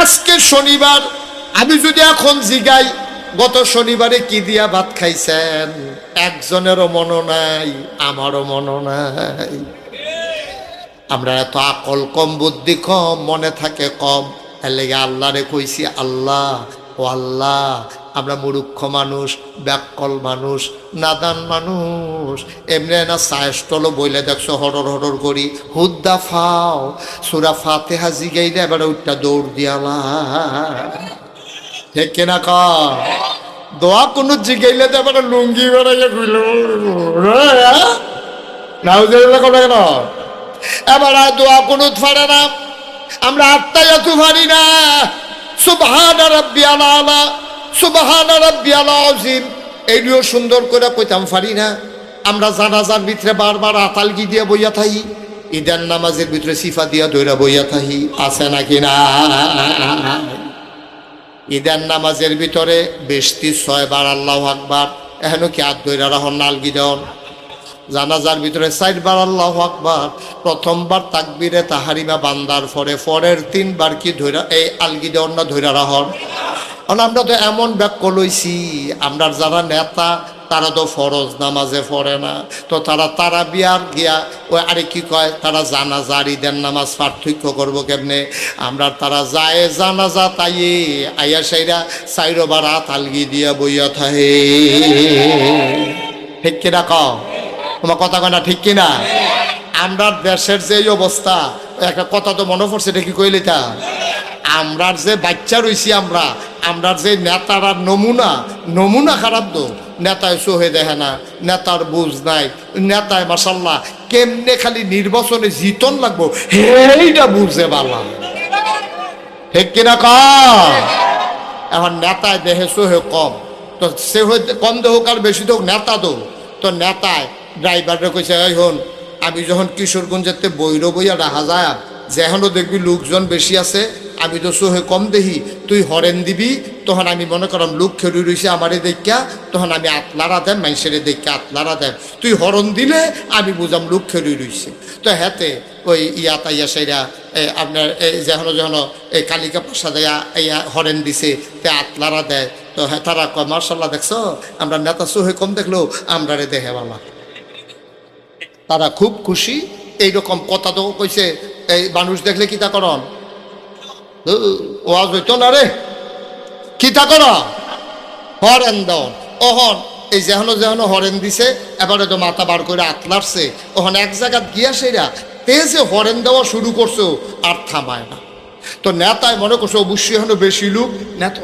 আজকে শনিবার, আমি যদি এখন জিগাই গত শনিবারে কি দিয়া ভাত খাইছেন, একজনেরও মনে নাই, আমারও মনে নাই। আমরা এত আকল কম, বুদ্ধি কম, মনে থাকে কম। এর লেগে আল্লাহরে কইছি, আল্লাহ ও আল্লাহ আমরা মূর্খ মানুষ, ব্যাককল মানুষ, নাদান মানুষ। এমনি না সায়স্টল বইলে দেখছো হরর হরর করি, হুদ্দা ফাও সুরা ফাতেহা জিগাইলে এবার ওইটা দৌড় দিয়ালা, ঠিক কিনা ক? দোয়া কোনো জিগাইলে তো এবার লুঙ্গি বেড়াইয়া ঘুরল কেন? এবার আর দোয়া কোনো ফাড়ে না, আমরা আত্মায় এত পারি না। সুবহান রাব্বিয়াল আলা, সুবহানা রাব্বিয়াল আযীম, এইটিও সুন্দর করে কইতাম পারি না। আমরা জানাজার ভিতরে বারবার আতালগি দিয়ে বইয়া থাকি, ঈদের নামাজের ভিতরে সিফা দিয়া দইরা বইয়া থাকি, আছে নাকি না? ঈদের নামাজের ভিতরে বেশতি 6 বার আল্লাহু আকবার, এখন কি আর দইরা রহন নালগি দেন। জানাজার ভিতরে 4 বার আল্লাহু আকবার, প্রথমবার তাকবীরে তাহারিমা বান্দার পরের 3 বার কি ধইরা এই আলগি দেন না ধইরা রহন। আমরা তো এমন ব্যাখ্যা লইছি, আমরা যারা নেতা তারা তো ফরজ নামাজে পড়ে না, তো তারা বিয়ার গিয়া ওই আরে কি কয়, তারা জানাজা আর ঈদের নামাজ পার্থক্য করবো কেমনে? আমরা তারা যায় জানাজা তাই আইয়া সাইরা 4 বার রাত আলগি দিয়া বইয়া থাহে। ঠিক কিনা কও? তোমার কথা কয় না ঠিক কিনা? আমরা দেশের যে অবস্থা, একটা কথা তো মনে পড়ছে, এটা কি কইলে তা আমরার যে বাচ্চা রইছি, আমরার যে নেতারা নমুনা খারাপ তো। নেতায় সোহে দেখে না, নেতার বুঝ নাই, নেতায় মাশাল্লাহ কেমনে খালি নির্বাচনে জিতন লাগবো সেইটা বুঝে বালা। ঠিক কিনা কম? এখন নেতায় দেহে সোহে কম, তো সে কম দেহ আর বেশি দেহ নেতা তো নেতায় ড্রাইভাররা কইছে, এই হন আমি যখন কিশোরগঞ্জেতে বইরো বইয়া রাখা যায়, যেখনও দেখবি লোকজন বেশি আছে, আমি তো সোহে কম দেখি, তুই হরেন দিবি, তখন আমি মনে করলাম লোক খেলু রয়েছে আমারে দেখা, তখন আমি আতলারা দেন মানুষের দেখা আতলারা দেন, তুই হরন দিলে আমি বুঝাম লোক খেলু রয়েছে। তো হেতে ওই তাইয়া সেরা আপনার যখন এই কালিকা প্রসাদ হরেন দিছে তে আতলারা দেয়, তো হ্যাঁ তারা কয় মার্শাল্লাহ দেখছো আমরা নেতা সোহে কম দেখলেও আমরা রে দেখে বালা। তারা খুব খুশি। এইরকম কথা তো কইছে, এই মানুষ দেখলে কিতা করন, ওয়াজ হইতো না রে, কিতা কর হরেন দন। ওহন এই যেহন হরেন দিছে, এবারে তো মাথা বার করে আতলারছে, ওহন এক জায়গা গিয়া সেরা তেজে হরেন দেওয়া শুরু করছো আর থামায় না। তো নেতায় মনে করছো অবশ্যই এখন বেশি লোক নেতা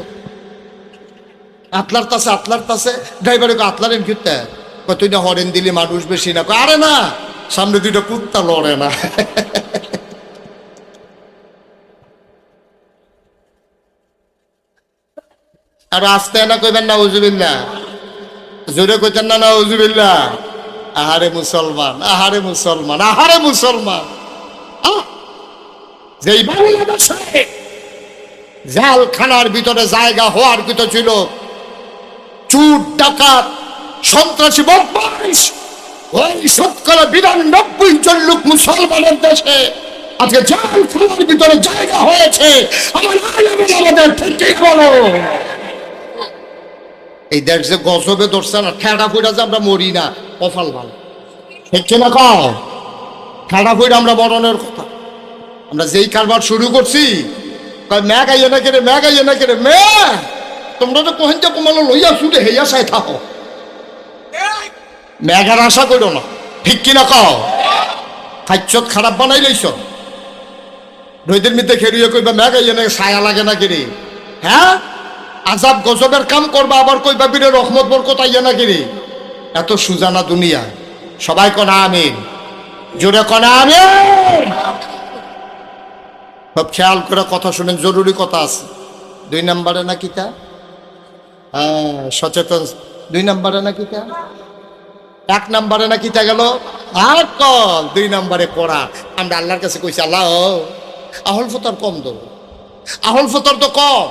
আতলার তাছে ড্রাইভারে আতলারেন কিতে, তুই না হরেন দিলে মানুষ বেশি না, আরে না সামনে 2টা কুত্তা লড়ে না। আর আসতে না কইবেন না উজুবিল্লাহ, জোরে কইতেন না উজুবিল্লাহ। আহারে মুসলমান, আহারে মুসলমান, আহারে মুসলমান। যেই বাংলাদেশে জেলখানার ভিতরে জায়গা হওয়ার কথা ছিল, চুর ডাকাত সন্ত্রাসী বদমাইশ ওই 92 জন লোক মুসলমানের দেশে আজকে জেলখানার ভিতরে জায়গা হয়েছে। আমাদের ঠিক বলো, এই দেশ যে গজবে ধরছে না, ঠেড়া ফুইরা যে আমরা মরি না, কপাল ভালো। হচ্ছে না কও, ঠেড়া ফুইরা আমরা মরণের কথা। আমরা যেই কারবার শুরু করছি, ম্যাগ আইয়া না কেড়ে, ম্যাগ আইয়া না কেড়ে, ম্যাগ তোমরা তো কহিনটা কমালো লইয়া শুধু হেয়া সাই থাকো, ম্যাগার আশা করো না। ঠিক কিনা কও? খাইছত খারাপ বানাই লইছ, নইদের মধ্যে খেরিয়ে কইবা ম্যাগ আইয়া না, ছায়া লাগে না কেড়ে, হ্যাঁ আজাব গজবের কাম করবা, আবার কইবা বীরে রহমত বরকত আইয়া না কেড়ে। এত সুজানা দুনিয়া। সবাই কনা আমিন, জোরে কনা আমিন। সব খেয়াল করে কথা শুনেন, জরুরি কথা আছে। 2 নম্বরে না কিতা, হ্যাঁ সচেতন। 2 নম্বরে না কিতা, 1 নম্বরে না কিতা গেল আর কল 2 নম্বরে পড়া। আমরা আল্লাহর কাছে কইছি, আল্লাহ আহল ফতর কম দো, আহল ফতর তো কম,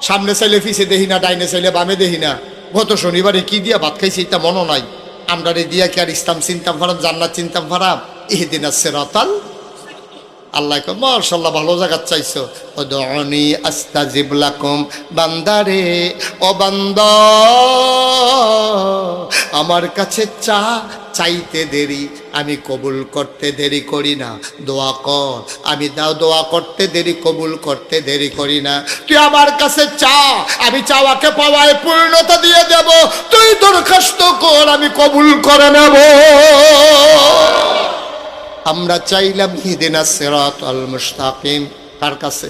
সামনে চাইলে পিছে দেখি না, ডাইনে চাইলে বামে দেখি না। গত শনিবারে কি দিয়া ভাত খাইছি এটা মনে নাই। আমরা রে দিয়া কি আর ইসলাম চিন্তাম ফারাম, জান্নাত চিন্তাম ফারাম, ইহদিনাস সিরাতাল। আল্লাহ কয় মাশাআল্লাহ ভালো জায়গা চাইছো, উদউনি আস্তাজিব লাকুম। বান্দারে ও বান্দা আমার কাছে চাইতে দেরি, আমি কবুল করতে দেরি করি না। দোয়া কর, আমি দোয়া করতে দেরি, কবুল করতে দেরি করি না। তুই আমার কাছে চা, আমি চাওয়াকে পাওয়ায় পূর্ণতা দিয়ে দেব। তুই দরখাস্ত কর, আমি কবুল করে নেব। আমরা চাইলাম ইহদিনাস সিরাতাল মুস্তাকিম, কার কাছে?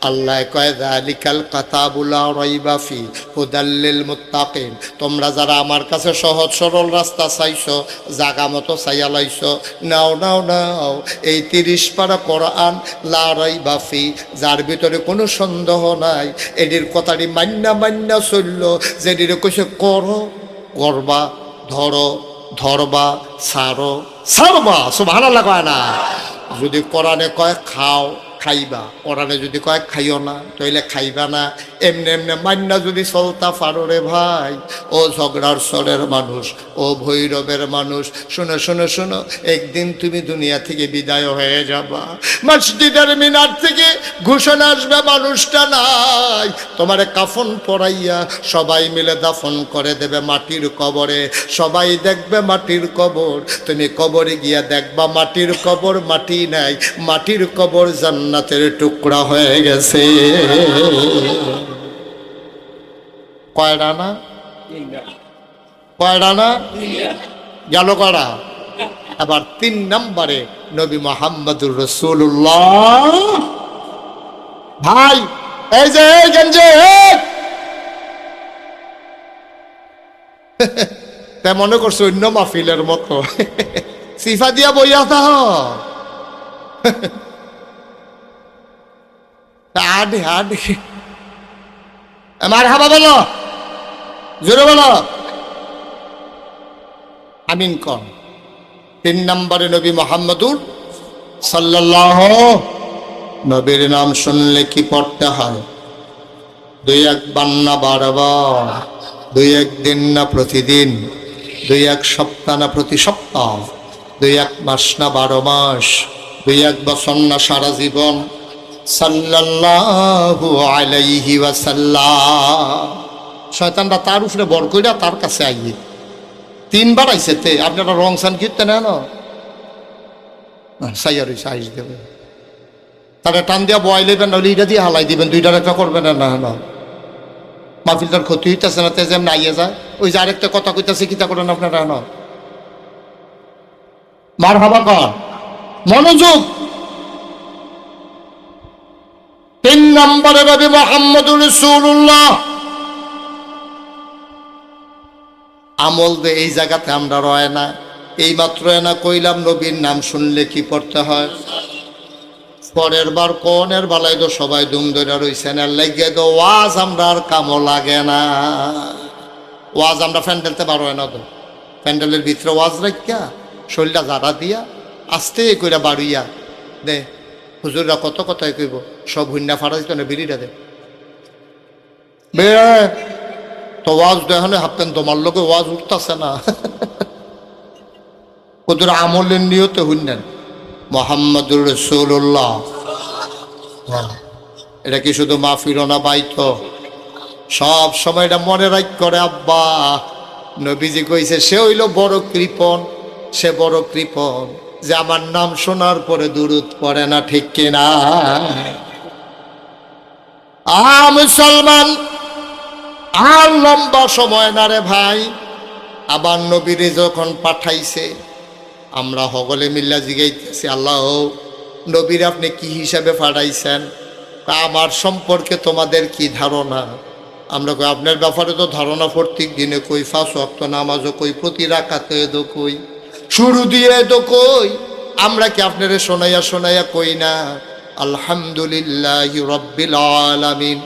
আল্লাহ কয় যালিকাল কিতাবুল লা রাইবা ফি হুদাল লিল মুত্তাকিন। তোমরা যারা আমার কাছে সহজ সরল রাস্তা চাইছো, জাগা মতো চাইয়া লাইছো, নাও নাও নাও এই 30 পারা কোরআন লা রাইবা ফি, যার ভিতরে কোনো সন্দেহ নাই, এটির কথাটি মান্না মান্না চললো, যেটির কইছে করো করবা, ধরো ধরবা, ছাড়ো ছাড়বা। সুবহানাল্লাহ কয় না? যদি কোরআনে কয় খাও খাইবা, কোরআনে যদি কয় খাইও না তাইলে খাইবা না, এমনি এমনি মান্না যদি চলতা পারো রে ভাই, ও ঝগড়ার সরের মানুষ, ও ভৈরবের মানুষ, শোনো শোনো শোনো, একদিন তুমি দুনিয়া থেকে বিদায় হয়ে যাবা। মসজিদের মিনার থেকে ঘোষণা আসবে মানুষটা নাই, তোমারে কাফন পরাইয়া সবাই মিলে দাফন করে দেবে মাটির কবরে। সবাই দেখবে মাটির কবর, তুমি কবরে গিয়া দেখবা মাটির কবর মাটি নাই, মাটির কবর জান্নাতের টুকরা হয়ে গেছে। কয়টা না? কয়টা না? গেল কয়টা? আবার 3 নম্বরে নবী মুহাম্মদুর রাসূলুল্লাহ। ভাই এই যে এই গঞ্জে তা মনে করছো অন্য মাহফিলের মতো সিফা দিয়া বইয়া থাহ। আডে আডে মারহাবা বলো, জোরে বলো, আমিন কর। 3 নম্বরে নবী মুহাম্মদুর সাল্লাল্লাহু, নবীর নাম শুনলে কি পড়তে হয়? 2-1 বার না 12 বার, 2-1 দিন না প্রতিদিন, 2-1 সপ্তাহ না প্রতি সপ্তাহ, 2-1 মাস না 12 মাস, 2-1 বছর না সারা জীবন। সাল্লাল্লাহু আলাইহি ওয়াসাল্লাম। শয়তানরা তার উপরে বর কইরা তার কাছে আইয়ে 3 বার আইছে, তে আপনারা রং সান কীর্তেন না সাইয়ার সাইজ দেবেন, তারা টান দিয়া বয় লেবেন, নইলে এটা দিয়ে হালাই দিবেন, 2টার একটা করবেন না। না মাহফিলটার ক্ষতি হইতেছে না, তে যেমন আইয়ে যায়। ওই যে আরেকটা কথা কইতাছে, কিতা করেন আপনারা না? মারহাবা কর, মনোযোগ। 3 নম্বরে নবী মুহাম্মদুর রাসূলুল্লাহ। আমল দে এই জায়গাতে আমরা রয় না, এই মাত্র না কইলাম নবীর নাম শুনলে কি পড়তে হয়। পরের বার কোনের বালাই তো সবাই দুম ধরে রইছেন, আর লাগিয়ে তো ওয়াজ আমরা আর কামও লাগে না। ওয়াজ আমরা ফ্যান্ডেলতে পারো না, তো প্যান্ডেলের ভিতরে ওয়াজ রাখিয়া শরীরটা জারা দিয়া আস্তে কইরা বাড়ুইয়া দে, হুজুররা কত কথাই কইব, সব হুন্না ফাড়া দিত না, বিড়িটা দে বে তো ওয়াজ দেখানে হাঁপতেন, তোমার লোকে ওয়াজ উঠতেছে না। ওদের আমলের নিয়তে হুন্নেন মুহাম্মদুর রাসূলুল্লাহ। এটা কি শুধু মাহফিল না বাইত, সব সময় এটা মনে রাখ করে। আব্বা নবীজি কইছে সে হইল বড় কৃপণ, সে বড় কৃপণ যে আমার নাম শোনার পরে দুরূদ পড়ে না, ঠিক কিনা? মুসলমান আর লম্বা সময় না রে ভাই। আবার নবীরে যখন পাঠাইছে, আমরা সকলে মিল্লা জিগাইতেছি, আল্লাহ নবীর আপনি কি হিসাবে পাঠাইছেন? আমার সম্পর্কে তোমাদের কি ধারণা? আমরা কই আপনার ব্যাপারে তো ধারণা প্রত্যেক দিনে কই, 5 ওয়াক্ত নামাজও কই, প্রতি রাকাতে তো কই, শুরু দিয়ে তো কই, আমরা কি আপনারে শোনাইয়া শোনাইয়া কই না আলহামদুলিল্লাহি রাব্বিল আলামিন?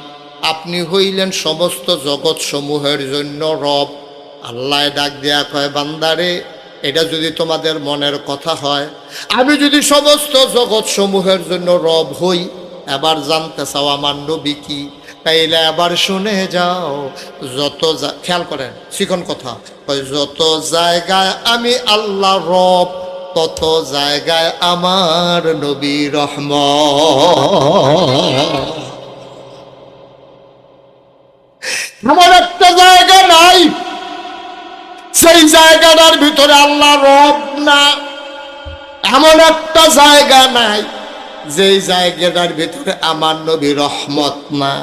আপনি হইলেন সমস্ত জগৎ সমূহের জন্য রব। আল্লাহ ডাক দেয়া কয়, বান্দারে এটা যদি তোমাদের মনের কথা হয়, আমি যদি সমস্ত জগৎ সমূহের জন্য রব হই, এবার জানতে চাও আমার নবী কি, তাইলে আবার শুনে যাও। যত খেয়াল করেন শিখন কথা, যত জায়গায় আমি আল্লাহ রব, তত জায়গায় আমার নবী রহমত। এমন একটা জায়গা নাই সেই জায়গাটার ভিতরে আল্লাহ রব না, এমন একটা জায়গা নাই যেই জায়গাটার ভিতরে আমার নবী রহমত না।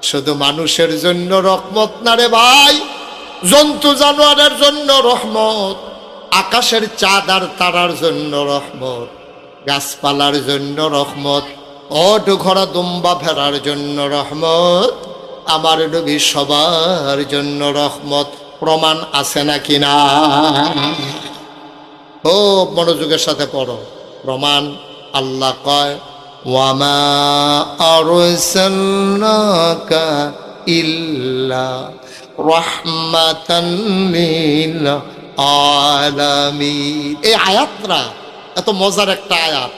শুধু মানুষের জন্য রহমত না রে ভাই, জন্তু জানোয়ারের জন্য রহমত, আকাশের চাঁদ আর তারার জন্য রহমত, গাছপালার জন্য রহমত, ওট ঘোড়া দুম্বা ভেড়ার জন্য রহমত, আমার নবী সবার জন্য রহমত। প্রমাণ আছে নাকি না? ও মনোযোগের সাথে পড়ো। প্রমাণ আল্লাহ কয় ওয়ামা আরসালনাকা ইল্লা রাহমাতান লিল আলামিন। এই আয়াতটা এত মজার একটা আয়াত,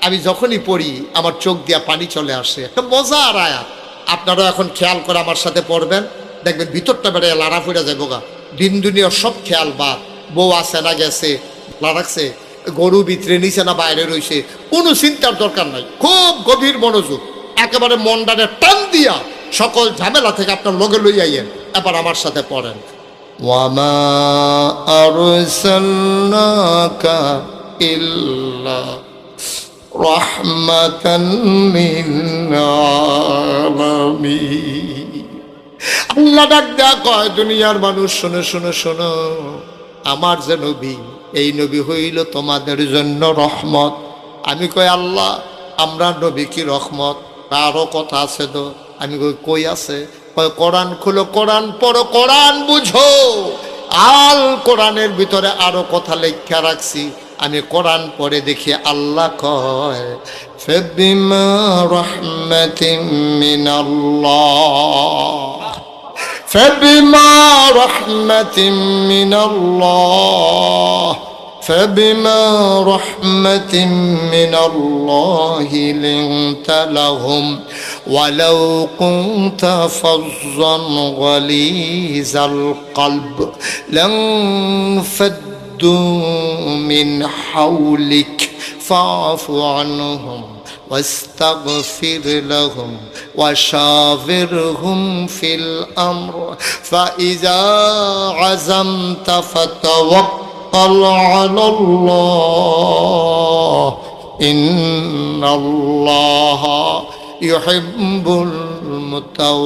আমি যখনই পড়ি আমার চোখ দিয়া পানি চলে আসে। একটা মজার আয়াত, আপনারা এখন খেয়াল করে আমার সাথে পড়বেন, দেখবেন ভিতরটা বেড়ে লাড়া ফুড়ে যাবো গা। দিন দুনিয়ার সব খেয়াল বাদ, বউ আছে না গেছে, রাখছে, গরু ভিতরে নিচে না বাইরে রয়েছে, কোনো চিন্তার দরকার নাই। খুব গভীর মনোযোগ, একেবারে মনটারে টান দিয়া সকল ঝামেলা থেকে আপনার লগে লইয়াইয়েন। এবার আমার সাথে পড়েন ওয়ামা আরসালনাকা ইল্লা রাহমাতান লিল আলামিন। আল্লাহ ডাক দেয়া কয় দুনিয়ার মানুষ শোনো শোনো শোনো, আমার যে নবী, এই নবী হইল তোমাদের জন্য রহমত। আমি কই আল্লাহ আমরা নবী কি রহমত? আরো কথা আছে তো। আমি কই আছে? কয় কোরআন খুলো, কোরআন পড়ো, কোরআন বুঝো। আল কোরআনের ভিতরে আরো কথা লেখা রাখছি, আমি কোরআন পড়ে দেখি আল্লাহ কয় ফাবিমা রাহমাতিন মিনাল্লাহ, فبما رحمة من الله، فبما رحمة من الله لنت لهم ولو كنت فظا غليظ القلب لانفضوا من حولك فاعف عنهم واستغفر لهم وشاورهم في الأمر فإذا عزمت فتوكل على الله إن الله يحب المتوكلين।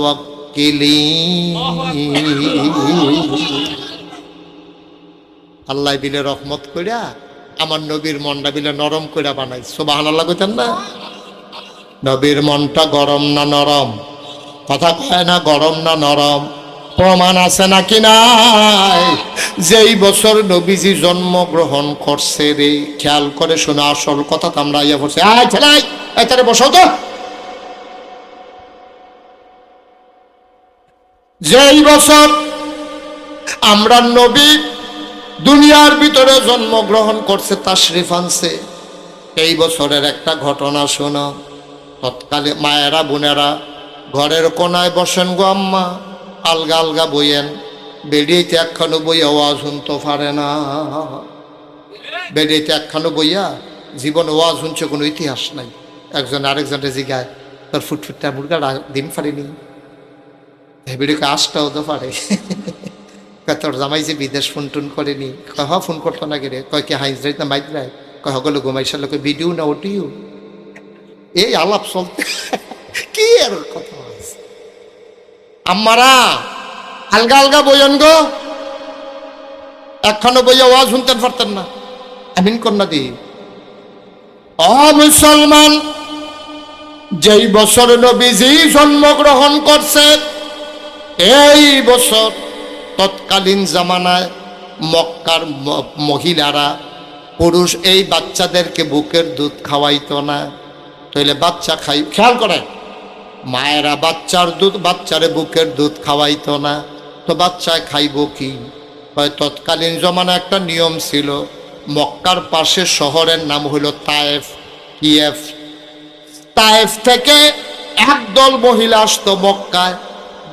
আল্লাহ বিলে রহমত কইরা আমার নবীর মনটা বিলে নরম কইরা বানাই। সুবহানাল্লাহ কইতেন না? নবীর মনটা গরম না নরম? কথা কয় না গরম না নরম? প্রমাণ আছে নাকি নাই? যেই বছর নবীজি জন্মগ্রহণ করছে রে, খেয়াল করে শোনা, আসল কথা তো আমরা ইয়ে বলছি। আয় ছেলাই এটারে বসাও তো। যেই বছর আমরা নবী দুনিয়ার ভিতরে জন্মগ্রহণ করছে, তাশরিফ আনছে, এই বছরের একটা ঘটনা শোনো। তৎকালে মায়েরা বোনেরা ঘরের কোনায় বসেন গো আম্মা, আলগা আলগা বইয়েন। বেডিয়েতে একখানো বইয়া ওয়াজ শুনতে পারে না। বেডিয়েতে একখানো বইয়া জীবন ওয়াজ শুনছে, কোনো ইতিহাস নাই। একজন আরেকজনের জিগায় তোর ফুটফুটটা মুরগাটা দিন পারেনি, বেডিকে আসটাও তো পারে। তোর জামাই যে বিদেশ ফোন টোন করেনি, কয় হ ফোন করতো না গেলে, কয় কি হাইজ রাইত না মাইত রায়, কয় হগলো ঘুমাইসাল, কয় ভিডিও না ওটিও। এই আলাপ চলতে কি আর কথা আছে। আম্মারা আলগা আলগা বইয়েন গো, একখানো বইয়া ওয়াজ শুনতে পারতেন না। আমিন কন্যা দি। অ মুসলমান, যেই বছর নবীজি জন্মগ্রহণ করছে, এই বছর তৎকালীন জামানায় মক্কার মহিলারা, পুরুষ এই বাচ্চাদেরকে বুকের দুধ খাওয়াইতো না। তাইলে বাচ্চা খাই, খেয়াল করে, মায়েরা বাচ্চার দুধ, বাচ্চারে বুকের দুধ খাওয়াইতো না, তো বাচ্চায় খাইব কি? তৎকালীন জমানা একটা নিয়ম ছিল। মক্কার পাশে শহরের নাম হইল তায়েফ, কিয়েফ। তায়েফ থেকে একদল মহিলা আসতো মক্কায়,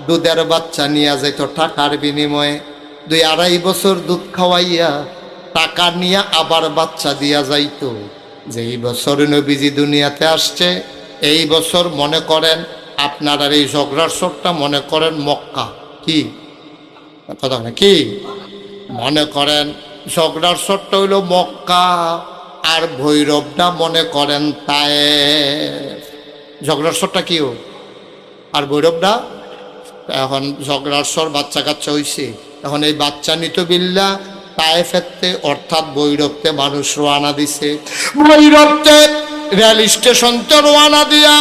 দুধের বাচ্চা নিয়ে যাইত টাকার বিনিময়ে। 2-2.5 বছর দুধ খাওয়াইয়া টাকা নিয়ে আবার বাচ্চা দিয়া যাইতো। যেই বছর নবীজি দুনিয়াতে আসছে, এই বছর মনে করেন আপনারা এই ঝগড়ার সরটা মনে করেন মক্কা, কি কথা কি মনে করেন ঝগড়ার সরটা হইল মক্কা, আর ভৈরবটা মনে করেন তায়েফ। ঝগড়ার সরটা কিও আর ভৈরবটা। এখন ঝগড়ার সর বাচ্চা কাচ্চা হইছে, এখন এই বাচ্চা নিত বিল্লা তায়েফেতে অর্থাৎ ভৈরবতে মানুষ রওনা দিছে। ভৈরবতে রেল স্টেশনতে রওনা দিয়া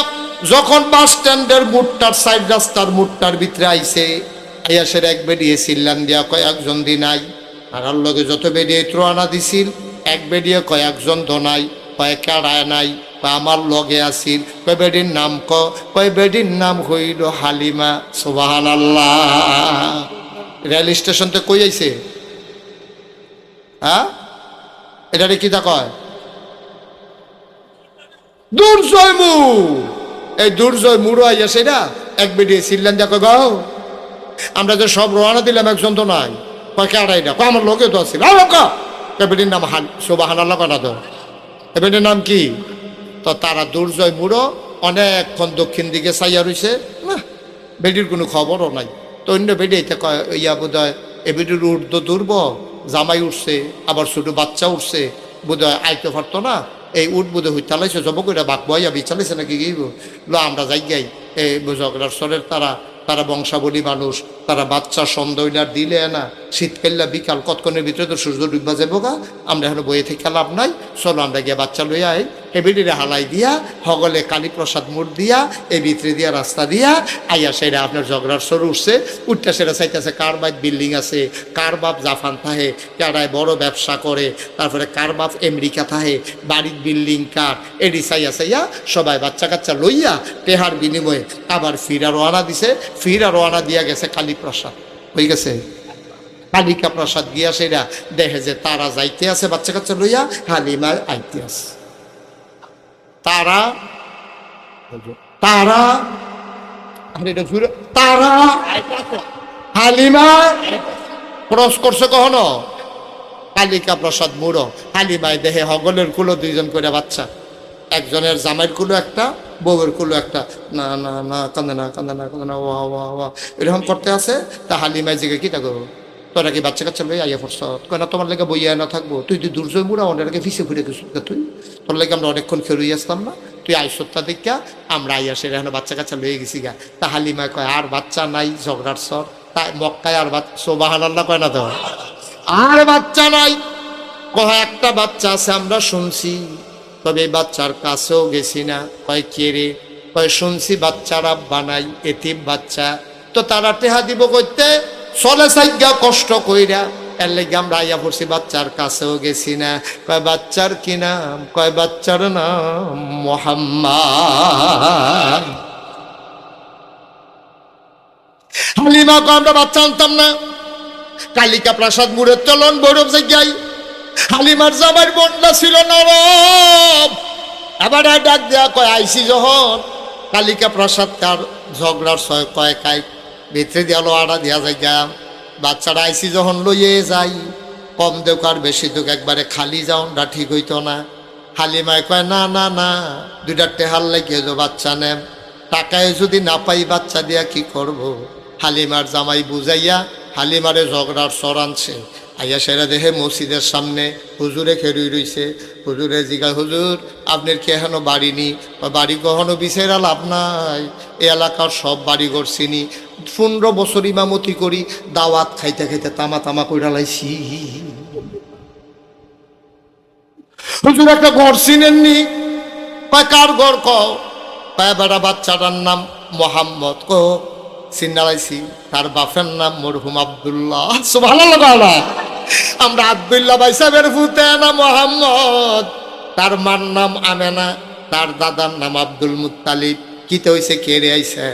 যখন বাস স্ট্যান্ডের মুটটার সাইড রাস্তার মুটটার ভিতরে আইছে, আইয়াসের এক বেরিয়ে চিল্লান দিয়া কয় একজন দি নাই। আর লগে যত বেরিয়ে রওনা দিছিল এক বেরিয়ে কয়েকজন ধনাই, কয় কেড়ায় নাই, কয় আমার লগে আসিল। কয় বেডির নাম কয় বেডির নাম হইল হালিমা। সুবহানাল্লাহ। রেল স্টেশনতে কই আইছে? হ্যাঁ, এটারে কি তা কয়? দুর্জয় মুড়। এই দুর্জয় মুড়ো আইয়া সেটা এক বেরিয়ে চিল্লান দিয়া কয় গাও আমরা যে সব রওনা দিলাম একজন তো নাই। কয় কেড়াই না? কয় আমার লগে তো আসিল। বেটির নাম সুবহানাল্লাহ কয় না তো? বেটির নাম কি? তো তারা দুর্জয় মুড়ো অনেকক্ষণ দক্ষিণ দিকে চাইয়া রইছে, না বেটির কোনো খবরও নাই। তো অন্য বেটি এটা কয় ইয়া বোধ হয় এ বেটির উর্ধ দুর্ব, জামাই উঠছে আবার ছোট বাচ্চা উঠছে, বোধ হয় আইতে পারতো না, এই উঠ বোধ হই চালাইছে জব করে বাঘ বইয়া বিচালাইছে নাকি গিয়ে লো আমরা যাই গাই এই ঝগড়ার স্বরের তারা বংশাবলী মানুষ, তারা বাচ্চা সন্দেহলার দিলে না শীতকাল্লা বিকাল কতক্ষণের ভিতরে তো সূর্য ডুববা যাবো গা, আমরা এখন বইয়ে থেকে লাভ নাই, চলো আমরা গিয়ে বাচ্চা লইয়া আই। হেবিডিরে হালাই দিয়া হগলে কালীপ্রসাদ মোড় দিয়া এই ভিতরে দিয়া রাস্তা দিয়া আইয়া সেটা আপনার ঝগড়ার সর উঠছে। উঠটা সেটা চাইতেছে কার বাপ বিল্ডিং আছে, কার বাপ জাফান থাহে, কারায় বড় ব্যবসা করে, তারপরে কার বাপ আমেরিকা থাহে, বাড়ির বিল্ডিং কার, এডি চাইয়া চাইয়া সবাই বাচ্চা কাচ্চা লইয়া টেহার বিনিময়ে আবার ফিরা রওনা দিছে। ফিরা রওনা দিয়া গেছে কালীপ্রসাদ, হয়ে গেছে কালিকা প্রসাদ গিয়া সেটা দেখে যে তারা যাইতে আছে বাচ্চা কাচ্চা লইয়া, হালিমা আইতে আছে। তারা তারা তারা হালিমা ক্রস করছে কখনো? কালিকা প্রসাদ মুড়ো হালিমায় দেহে হগলের কুলো দুইজন করে বাচ্চা, একজনের জামাইয়ের কুলো একটা, বউয়ের কুলো একটা। না না না কান্দে না কান্দে না কান্দে না, ওয়া ওয়া ওয়া এরকম করতে আছে। তা হালিমায় জিগে কি থাকো তোরা কি বাচ্চা কাচ্চা লই আইয়া পড়ছ? কয় না তোমার লেগে বইয়া না থাকবো, তুই তুই দুর্জয় মুড়া অনেকে ফিসে ঘুরে গেছিস, তুই তোর লেগে আমরা অনেকক্ষণ খেলুই আসতাম না, তুই আইসত্তা দেখা আমরা আইয়া সেটা এখন বাচ্চা কাচ্চা লয়ে গেছি গা। তা হালিমায় কয় আর বাচ্চা নাই ঝগড়ার সর, তাই মক্কায় আর বাচ্চা সুবহানাল্লাহ কয় না তো? আর বাচ্চা নাই, কয় একটা বাচ্চা আছে আমরা শুনছি, তবে এই বাচ্চার কাছেও গেছি না। কয় কে রে? কয় শুনছি বাচ্চার আব্বা নাই, এতিম বাচ্চা। তো তারা টেহা দিব করতে চলে সাইগা কষ্ট কইরা, এর লেগে আমরা আইয়া পড়ছি, বাচ্চার কাছেও গেছি না। কয় বাচ্চার কি নাম? কয় বাচ্চার নাম মুহাম্মদ। হালিমা কয় আমরা বাচ্চা আনতাম না। কালিকা প্রসাদ মুড়ের চলন বৈরব জায়গায় হালিমার জামাইর বন্ডা ছিল নরম। আবার ডাক দেয়া কয় আইসি যখন কালিকা প্রসাদ তার ঝগড়ার ছয় কয় কাই ভিতরে দিয়া আড়া দিয়া জায়গা বাচ্চারা আইসি যখন লইয়ে যাই, কম দেখ আর বেশি দেখ একবারে খালি যাওনটা ঠিক হইতো না। হালিমায় কয় না না না, দুইটা টেহার লাগিয়ে যে বাচ্চা নেম, টাকায় যদি না পাই বাচ্চা দিয়া কি করব? হালিমার জামাই বুঝাইয়া হালিমারে ঝগড়ার সর আনছে। আইয়া সেরা দেখে মসজিদের সামনে হুজুরে খেরুই রইছে। হুজুরে জিগায় হুজুর আপনার কি এখনো বাড়ি নি? বাড়ি কখনো বিচারা লাভ নাই, এ এলাকার সব বাড়ি ঘর চিনি, 15 বছর ইমামতি করি, দাওয়াত খাইতে খাইতে তামা তামা কইরা লাইছি। হুজুর একটা ঘর চিনেননি? কয় কার ঘর? কয় বেড়া বাচ্চাটার নাম মোহাম্মদ। চিন্নালাইছি, তার বাপের নাম মরহুম আব্দুল্লাহ। সুবহানাল্লাহ। আমরা আব্দুল্লাহ ভাই সাহেবের ফুতে না মোহাম্মদ, তার মার নাম আমেনা, তার দাদার নাম আব্দুল মুত্তালিব। কিতে হইছে কে রে আইছে?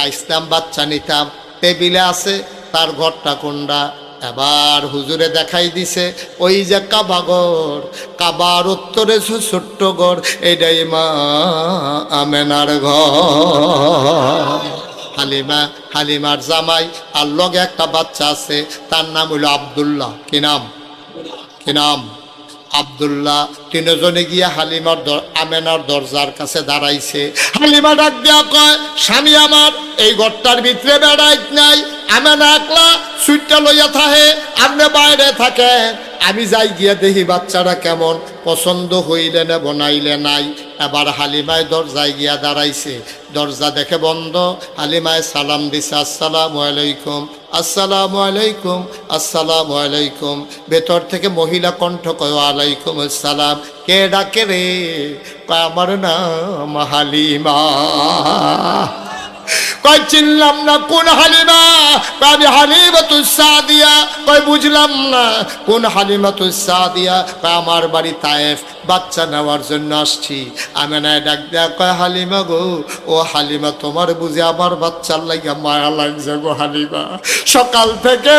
আইসলাম বাচ্চা নিতাম, টেবিলে আছে, তার ঘরটা কোনটা? এবার হুজুরে দেখাই দিছে ওই যে কাবাগর, কাবার উত্তরে ছোট্ট ঘর, এটাই মা আমেনার ঘর। হালিমার জামাই আর লগে একটা বাচ্চা আছে, তার নাম হইল আব্দুল্লাহ। কি নাম? কি নাম? আব্দুল্লাহ। তিনজনে গিয়া আমেনার দরজার কাছে দাঁড়াইছে। হালিমা ডাক দিয়া কয় স্বামী আমার এই ঘরটার ভিতরে বেড়াইত নাই, আমেনা একলা সুইটটা লইয়া থাহে, আপনি বাইরে থাকেন, আমি যাই গিয়া দেখি বাচ্চারা কেমন, পছন্দ হইলে নেব নাইলে নাই। এবার হালিমায় দরজায় গিয়া দাঁড়াইছে, দরজা দেখে বন্ধ। হালিমায় সালাম দিছে, আসসালামু আলাইকুম, আসসালামু আলাইকুম, আসসালামু আলাইকুম। ভেতর থেকে মহিলা কণ্ঠ কয়, ওয়ালাইকুম আসসালাম। কে ডাকে রে? কয় আমার নাম হালিমা। কয় চিনলাম না, কোন হালিমা? কয় আমি হালিমাতুস সাদিয়া। কয় বুঝলাম না, কোন হালিমাতুস সাদিয়া? কয় আমার বাড়ি তায়েফ, বাচ্চা নেওয়ার জন্য আসছি। আমেনায় ডাক দেয়া কয়, হালিমা গো, ও হালিমা, তোমার বুঝি আমার বাচ্চার লাগিয়া মায়া লাগছে গো হালিমা। সকাল থেকে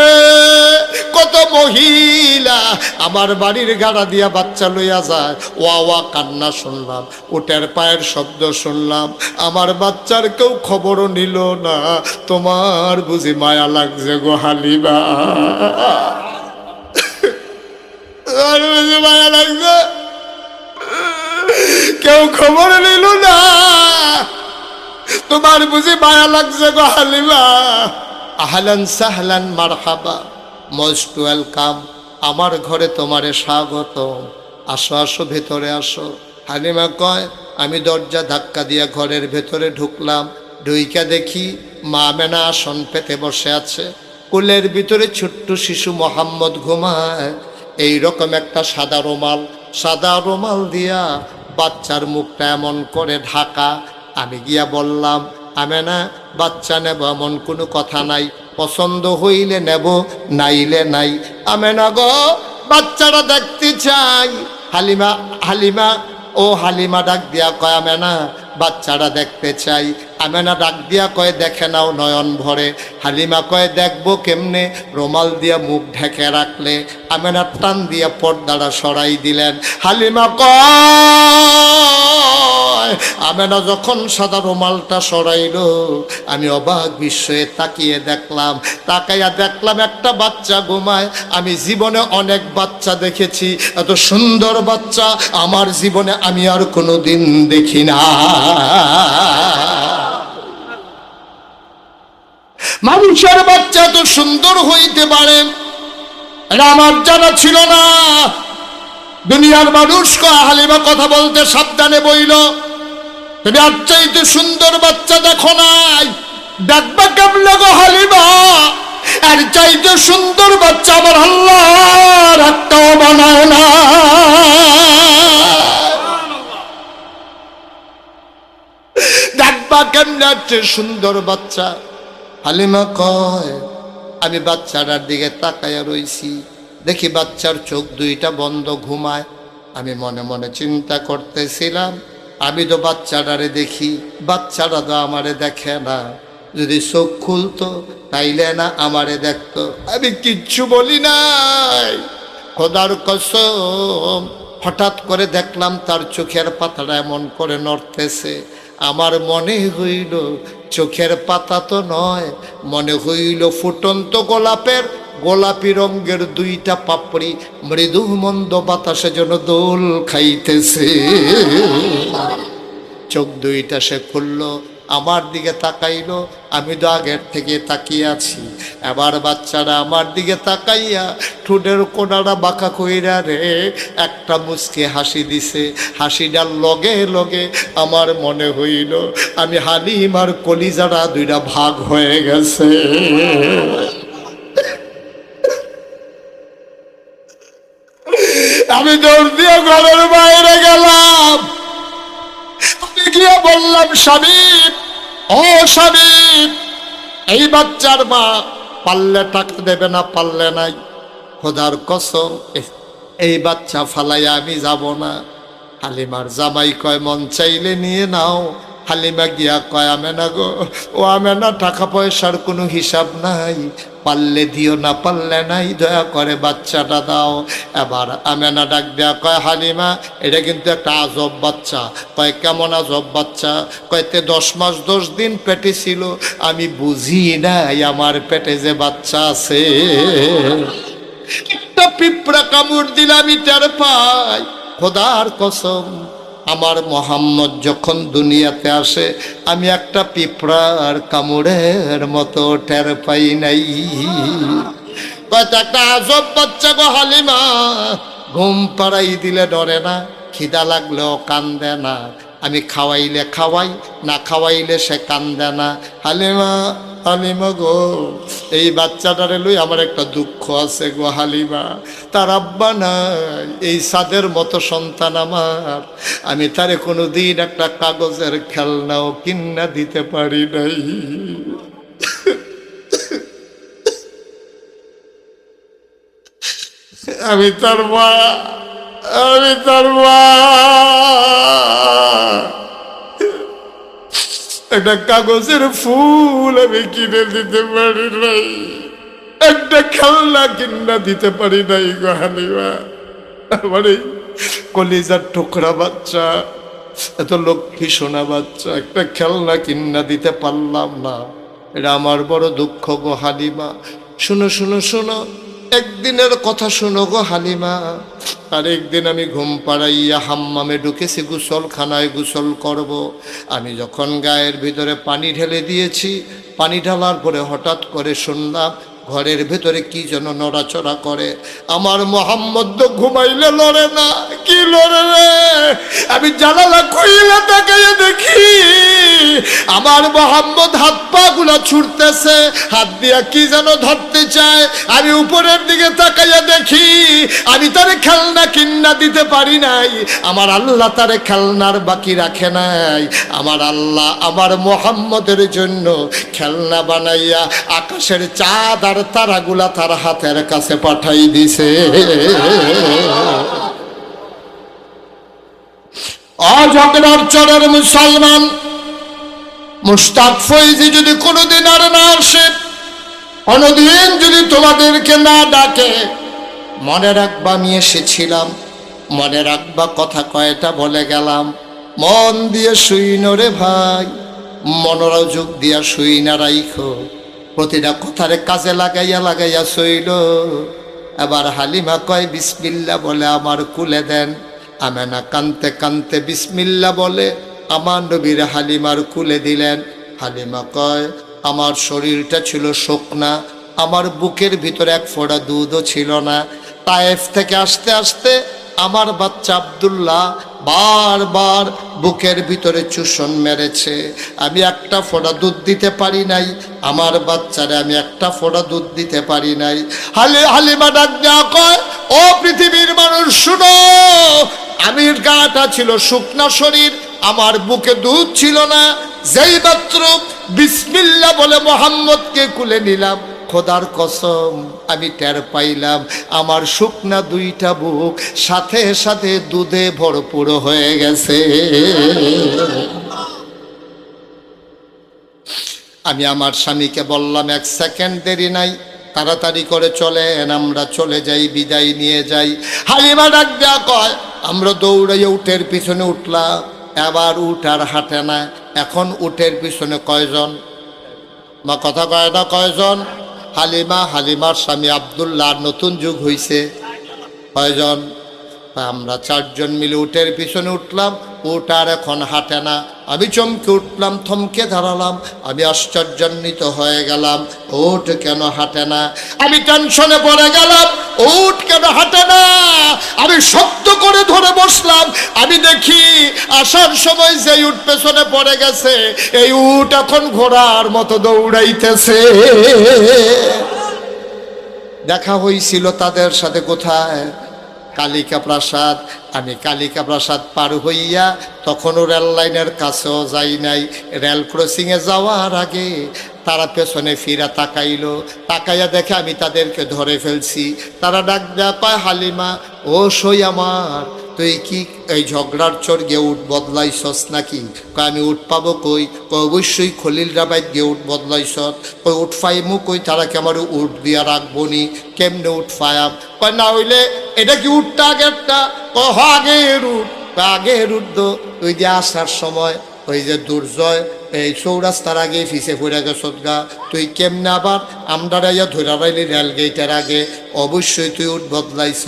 কত মহিলা আমার বাড়ির গাড়া দিয়া বাচ্চা লইয়া যায়, ওয়া ওয়া কান্না শুনলাম, উটের পায়ের শব্দ শুনলাম, আমার বাচ্চার কেউ খবরও নিল না। তোমার বুঝি মায়া লাগছে গো হালিমা, তোমার বুঝি মায়া লাগছে, কেউ খবর নিল না। তোমার বুঝি মায়া লাগছে গো হালিমা। আহলান সাহলান মারহাবা, মোস্ট ওয়েলকাম, আমার ঘরে তোমারে স্বাগত, আসো আসো ভেতরে আসো। হালিমা কয়, আমি দরজা ধাক্কা দিয়া ঘরের ভেতরে ঢুকলাম, ঢুইকা দেখি মা আমেনা আসন পেতে বসে আছে, কোলের ভিতরে ছোট্ট শিশু মোহাম্মদ ঘুমায়। এইরকম একটা সাদা রুমাল দিয়া বাচ্চার মুখটা এমন করে ঢাকা। আমি গিয়া বললাম, আমেনা, বাচ্চা নেব এমন কোনো কথা নাই, পছন্দ হইলে নেব নাইলে নাই। আমেনা গো, বাচ্চারা দেখতে চাই। হালিমা ও হালিমা ডাক দিয়া কয়, আমেনা, বাচ্চারা দেখতে চাই। আমেনা ডাক দিয়া কয়, দেখে নাও নয়ন ভরে। হালিমা কয়, দেখবো কেমনে? রুমাল দিয়া মুখ ঢেকে রাখলে। আমেনা টান দিয়া পর্দাটা সরাই দিলেন। হালিমা কয়, আমেনা যখন সাদা রুমালটা সরাইল, আমি অবাক বিস্ময়ে তাকাইয়া দেখলাম একটা বাচ্চা ঘুমায়। আমি জীবনে অনেক বাচ্চা দেখেছি, এত সুন্দর বাচ্চা আমার জীবনে আমি আর কোনোদিন দেখি না। মানুষের বাচ্চা তো সুন্দর হইতে পারে, এটা আমার জানা ছিল না। দুনিয়ার মানুষ হালিমা কথা বলতে সাবধানে বইল, তুমি আর চাইতে সুন্দর বাচ্চা দেখো নাই, দেখবা কেমনে গো হালিমা? আর চাইতে সুন্দর বাচ্চা আমার আল্লাহর একটাও বানায় না। দেখবা কেমনে আছে সুন্দর বাচ্চা। হালিমা কয়, আমি বাচ্চাটার দিকে তাকাইয়া রইছি, দেখি বাচ্চার চোখ দুইটা বন্ধ, ঘুমায়। আমি মনে মনে চিন্তা করতেছিলাম, আমি তো বাচ্চাটারে দেখি, বাচ্চাটা তো আমারে দেখে না, যদি চোখ খুলতো তাইলে না আমারে দেখতো। আমি কিচ্ছু বলি নাই, খোদার কসম। হঠাৎ করে দেখলাম তার চোখের পাতাটা এমন করে নড়তেছে। আমার মনে হইল চোখের পাতা তো নয়, মনে হইল ফুটন্ত গোলাপি রঙের দুইটা পাপড়ি মৃদু মন্দ বাতাসে যেন দোল খাইতেছে। চোখ দুইটা সে খুললো, আমার দিকে তাকাইলো। আমি তো আগের থেকে তাকিয়ে আছি। এবার বাচ্চারা আমার দিকে তাকাইয়া ঠোঁটের কোনাটা বাঁকা কইরা রে একটা মুচকি হাসি দিছে। হাসিটার লগে লগে আমার মনে হইল আমি হালিমার কলিজাটা দুইটা ভাগ হয়ে গেছে। আমি দৌড় দিয়ে ঘরের বাইরে গেলাম। আমি গিয়ে বললাম, শামীম, ও শামীম, এই বাচ্চার মা পারলে টাকা দেবে না, পারলে নাই। খোদার কসম, এই বাচ্চা ফালাইয়া আমি যাব না। হালিমার জামাই কয়, মন চাইলে নিয়ে নাও। হালিমা গিয়া কয়, আমেনা গো, ও আমেনা, টাকা পয়সার কোনো হিসাব নাই, পারলে দিও, না পারলে নাই, দয়া করে বাচ্চাটা দাও। এবার আমেনা ডাক দেয়া কয়, হালিমা, এটা কিন্তু একটা আজব বাচ্চা। কয়, কেমন আজব বাচ্চা? কয়তে 10 মাস 10 দিন পেটে ছিল, আমি বুঝি নাই আমার পেটে যে বাচ্চা আছে। একটা পিঁপড়া কামড় দিলে আমি টের পাই। খোদার কসম, আমার মোহাম্মদ যখন দুনিয়াতে আসে আমি একটা পিঁপড়ার কামড়ের মতো টের পাই নাই। কয়টা একটা আজব বাচ্চা গো হালিমা, ঘুম পাড়াই দিলে ডরে না, খিদা লাগলেও কান্দে না, আমি খাওয়াইলে খাওয়াই, না খাওয়াইলে সে কান্দে না। হালিমা, হালিমা গো, এই বাচ্চাটারে লই আমার একটা দুঃখ আছে গো হালিমা, তার আব্বা নাই, এই সাদের মতো সন্তান আমার, আমি তারে কোনো দিন একটা কাগজের খেলনাও কিনা দিতে পারি নাই। আমি তার মা, আমি তার মা, একটা কাগজের ফুল আমি কিনে দিতে পারি নাই, একটা খেলনা কিনা দিতে পারি নাই গো হালিমা। আমার এই কলিজার টুকরা বাচ্চা, এত লক্ষ্মী সোনা বাচ্চা, একটা খেলনা কিনা দিতে পারলাম না, এটা আমার বড় দুঃখ গো হালিমা। শুনো শুনো শুনো, একদিনের কথা শুনো গো হালিমা। আরেকদিন আমি ঘুম পাড়াইয়া হাম্মামে ঢুকেছি, গোসলখানায় গোসল করব। আমি যখন গায়ের ভিতরে পানি ঢেলে দিয়েছি, পানি ঢালার পরে হঠাৎ করে শুনলাম ঘরের ভেতরে কি যেন নড়াচড়া করে। আমার মোহাম্মদ তো ঘুমাইলে লড়ে না, কি লড়ে রে? আমি জানালা খুইলা তাকাইয়া দেখি আমার মোহাম্মদ হাত পা গুলা ছুটতেছে, হাত দিয়া কি যেন ধরতে চায়। আমি উপরের দিকে তাকাইয়া দেখি আমি তারে খেলনা কিন্না দিতে পারি নাই, আমার আল্লাহ তারে খেলনার বাকি রাখে নাই। আমার আল্লাহ আমার মোহাম্মদের জন্য খেলনা বানাইয়া আকাশের চাঁদ আর তারাগুলা তার হাতের কাছে পাঠাই দিছে। অঝগড়ার চরের মুসলমান মুশতাক ফৈজি যদি কোনোদিন আর না আসে, কোনোদিন যদি তোমাদেরকে না ডাকে, মনে রাখবা আমি এসেছিলাম, মনে রাখবা কথা কয়টা বলে গেলাম। মন দিয়ে শুইন রে ভাই, মনোযোগ দিয়া শুইনা রাইখো, প্রতিটা কথারে কাজে লাগাইয়া লাগাইয়া শৈল। এবার হালিমা কয় বিসমিল্লা বলে আমার কুলে দেন। আমেনা কানতে কানতে বিসমিল্লা বলে আমার নবীর হালিমার কুলে দিলেন। হালিমা কয় আমার শরীরটা ছিল শুকনা, আমার বুকের ভিতরে এক ফোঁটা দুধও ছিল না। তায়েফ থেকে আসতে আসতে আমার বাচ্চা আব্দুল্লাহ বারবার বুকের ভিতরে চুষণ মেরেছে, আমি একটা ফোঁটা দুধ দিতে পারি নাই, আমার বাচ্চারে আমি একটা ফোঁটা দুধ দিতে পারি নাই। হালিমা ডাক দেয়া কয় ও পৃথিবীর মানুষ শুনো, আমি গাটা ছিল শুকনা শরীর, আমার বুকে দুধ ছিল না, যেই মাত্র বিসমিল্লাহ বলে মোহাম্মদকে কুলে নিলাম, খোদার কসম আমি টের পাইলাম আমার শুকনা দুইটা বুক সাথে সাথে দুধে ভরপুর হয়ে গেছে। আমি আমার স্বামীকে বললাম এক সেকেন্ড দেরি নাই, তাড়াতাড়ি করে চলেন, আমরা চলে যাই, বিদায় নিয়ে যাই। হালিমা ডাক দেয়া কয় আমরা দৌড়াইয়া উটের পিছনে উঠলাম, এবার উট আর হাঁটে না। এখন উটের পিছনে কয়জন? মা কথা কয় না, কয়জন? হালিমা, হালিমার স্বামী আব্দুল্লাহ, নতুন যুগ হইছে, কয়জন? আমরা চারজন মিলে উটের পিছনে উঠলাম, উট আর এখন হাঁটে না। আমি চমকে উঠলাম, থমকে দাঁড়ালাম, আমি আশ্চর্যান্বিত হয়ে গেলাম, উট কেন হাঁটে না? আমি টেনশনে পড়ে গেলাম, উট কেন হাঁটে না? আমি শক্ত করে ধরে বসলাম, আমি দেখি আসার সময় যে উট পেছনে পড়ে গেছে, এই উট এখন ঘোড়ার মতো দৌড়াইতেছে। দেখা হয়েছিল তাদের সাথে কোথায়? কালিকা প্রাসাদ। আমি কালিকা প্রাসাদ পার হইয়া তখনও রেল লাইনের কাছেও যাই নাই। রেল ক্রসিংয়ে যাওয়ার আগে তারা পেছনে ফিরা তাকাইলো, তাকাইয়া দেখে আমি তাদেরকে ধরে ফেলছি। তারা ডাক দেয়া পায় হালিমা ও সই আমার, তুই কি এই ঝগড়ার চর গিয়ে উঠ বদলাইছস নাকি? আমি উঠ পাবো কই? অবশ্যই খলিল রাবাইত গিয়ে উঠ বদলাইছ। কই উঠ ফাইমু কই? তারা কি আমার উঠ দিয়া রাখবো নি? কেমনে উঠ ফায়াম? কয় না হইলে এটা কি উঠটা আগেরটা? আগের উঠ, আগের উঠ দো। তুই দিয়ে আসার সময় ওই যে দুর্জয় এই চৌরাস্তার আগে ফিসে পড়ে গেছত গা, তুই কেমনে আবার আমরা ধরা রাইলি রেল গেটের আগে? অবশ্যই তুই উঠ বদলাইছ।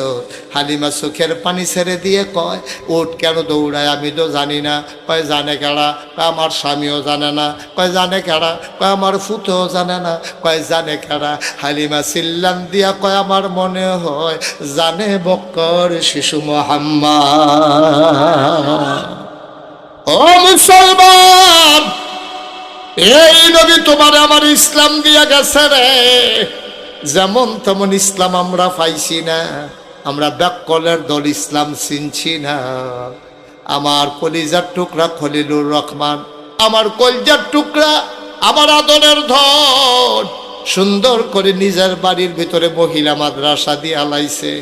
হালিমা চোখের পানি ছেড়ে দিয়ে কয়, উঠ কেন দৌড়ায় আমি তো জানি না। কয় জানে কেডা? কয় আমার স্বামীও জানে না। কয় জানে কেডা? কয় আমার ফুতেও জানে না। কয় জানে কেডা? হালিমা চিল্লান দিয়া কয়, আমার মনে হয় জানে বক্কর শিশু মুহাম্মদ। ও মুসলমান, এই নবী তোমার আমার ইসলাম দিয়া গেছে রে। যেমন তেমন ইসলাম আমরা পাইছি না, আমরা ব্যাককলের দল ইসলাম চিনছি না। আমার কলিজার টুকরা খলিলুর রহমান, আমার কলিজার টুকরা, আমার আদরের ধন সুন্দর করে নিজের বাড়ির ভিতরে মহিলা মাদ্রাসা দিয়ে আলাইছে।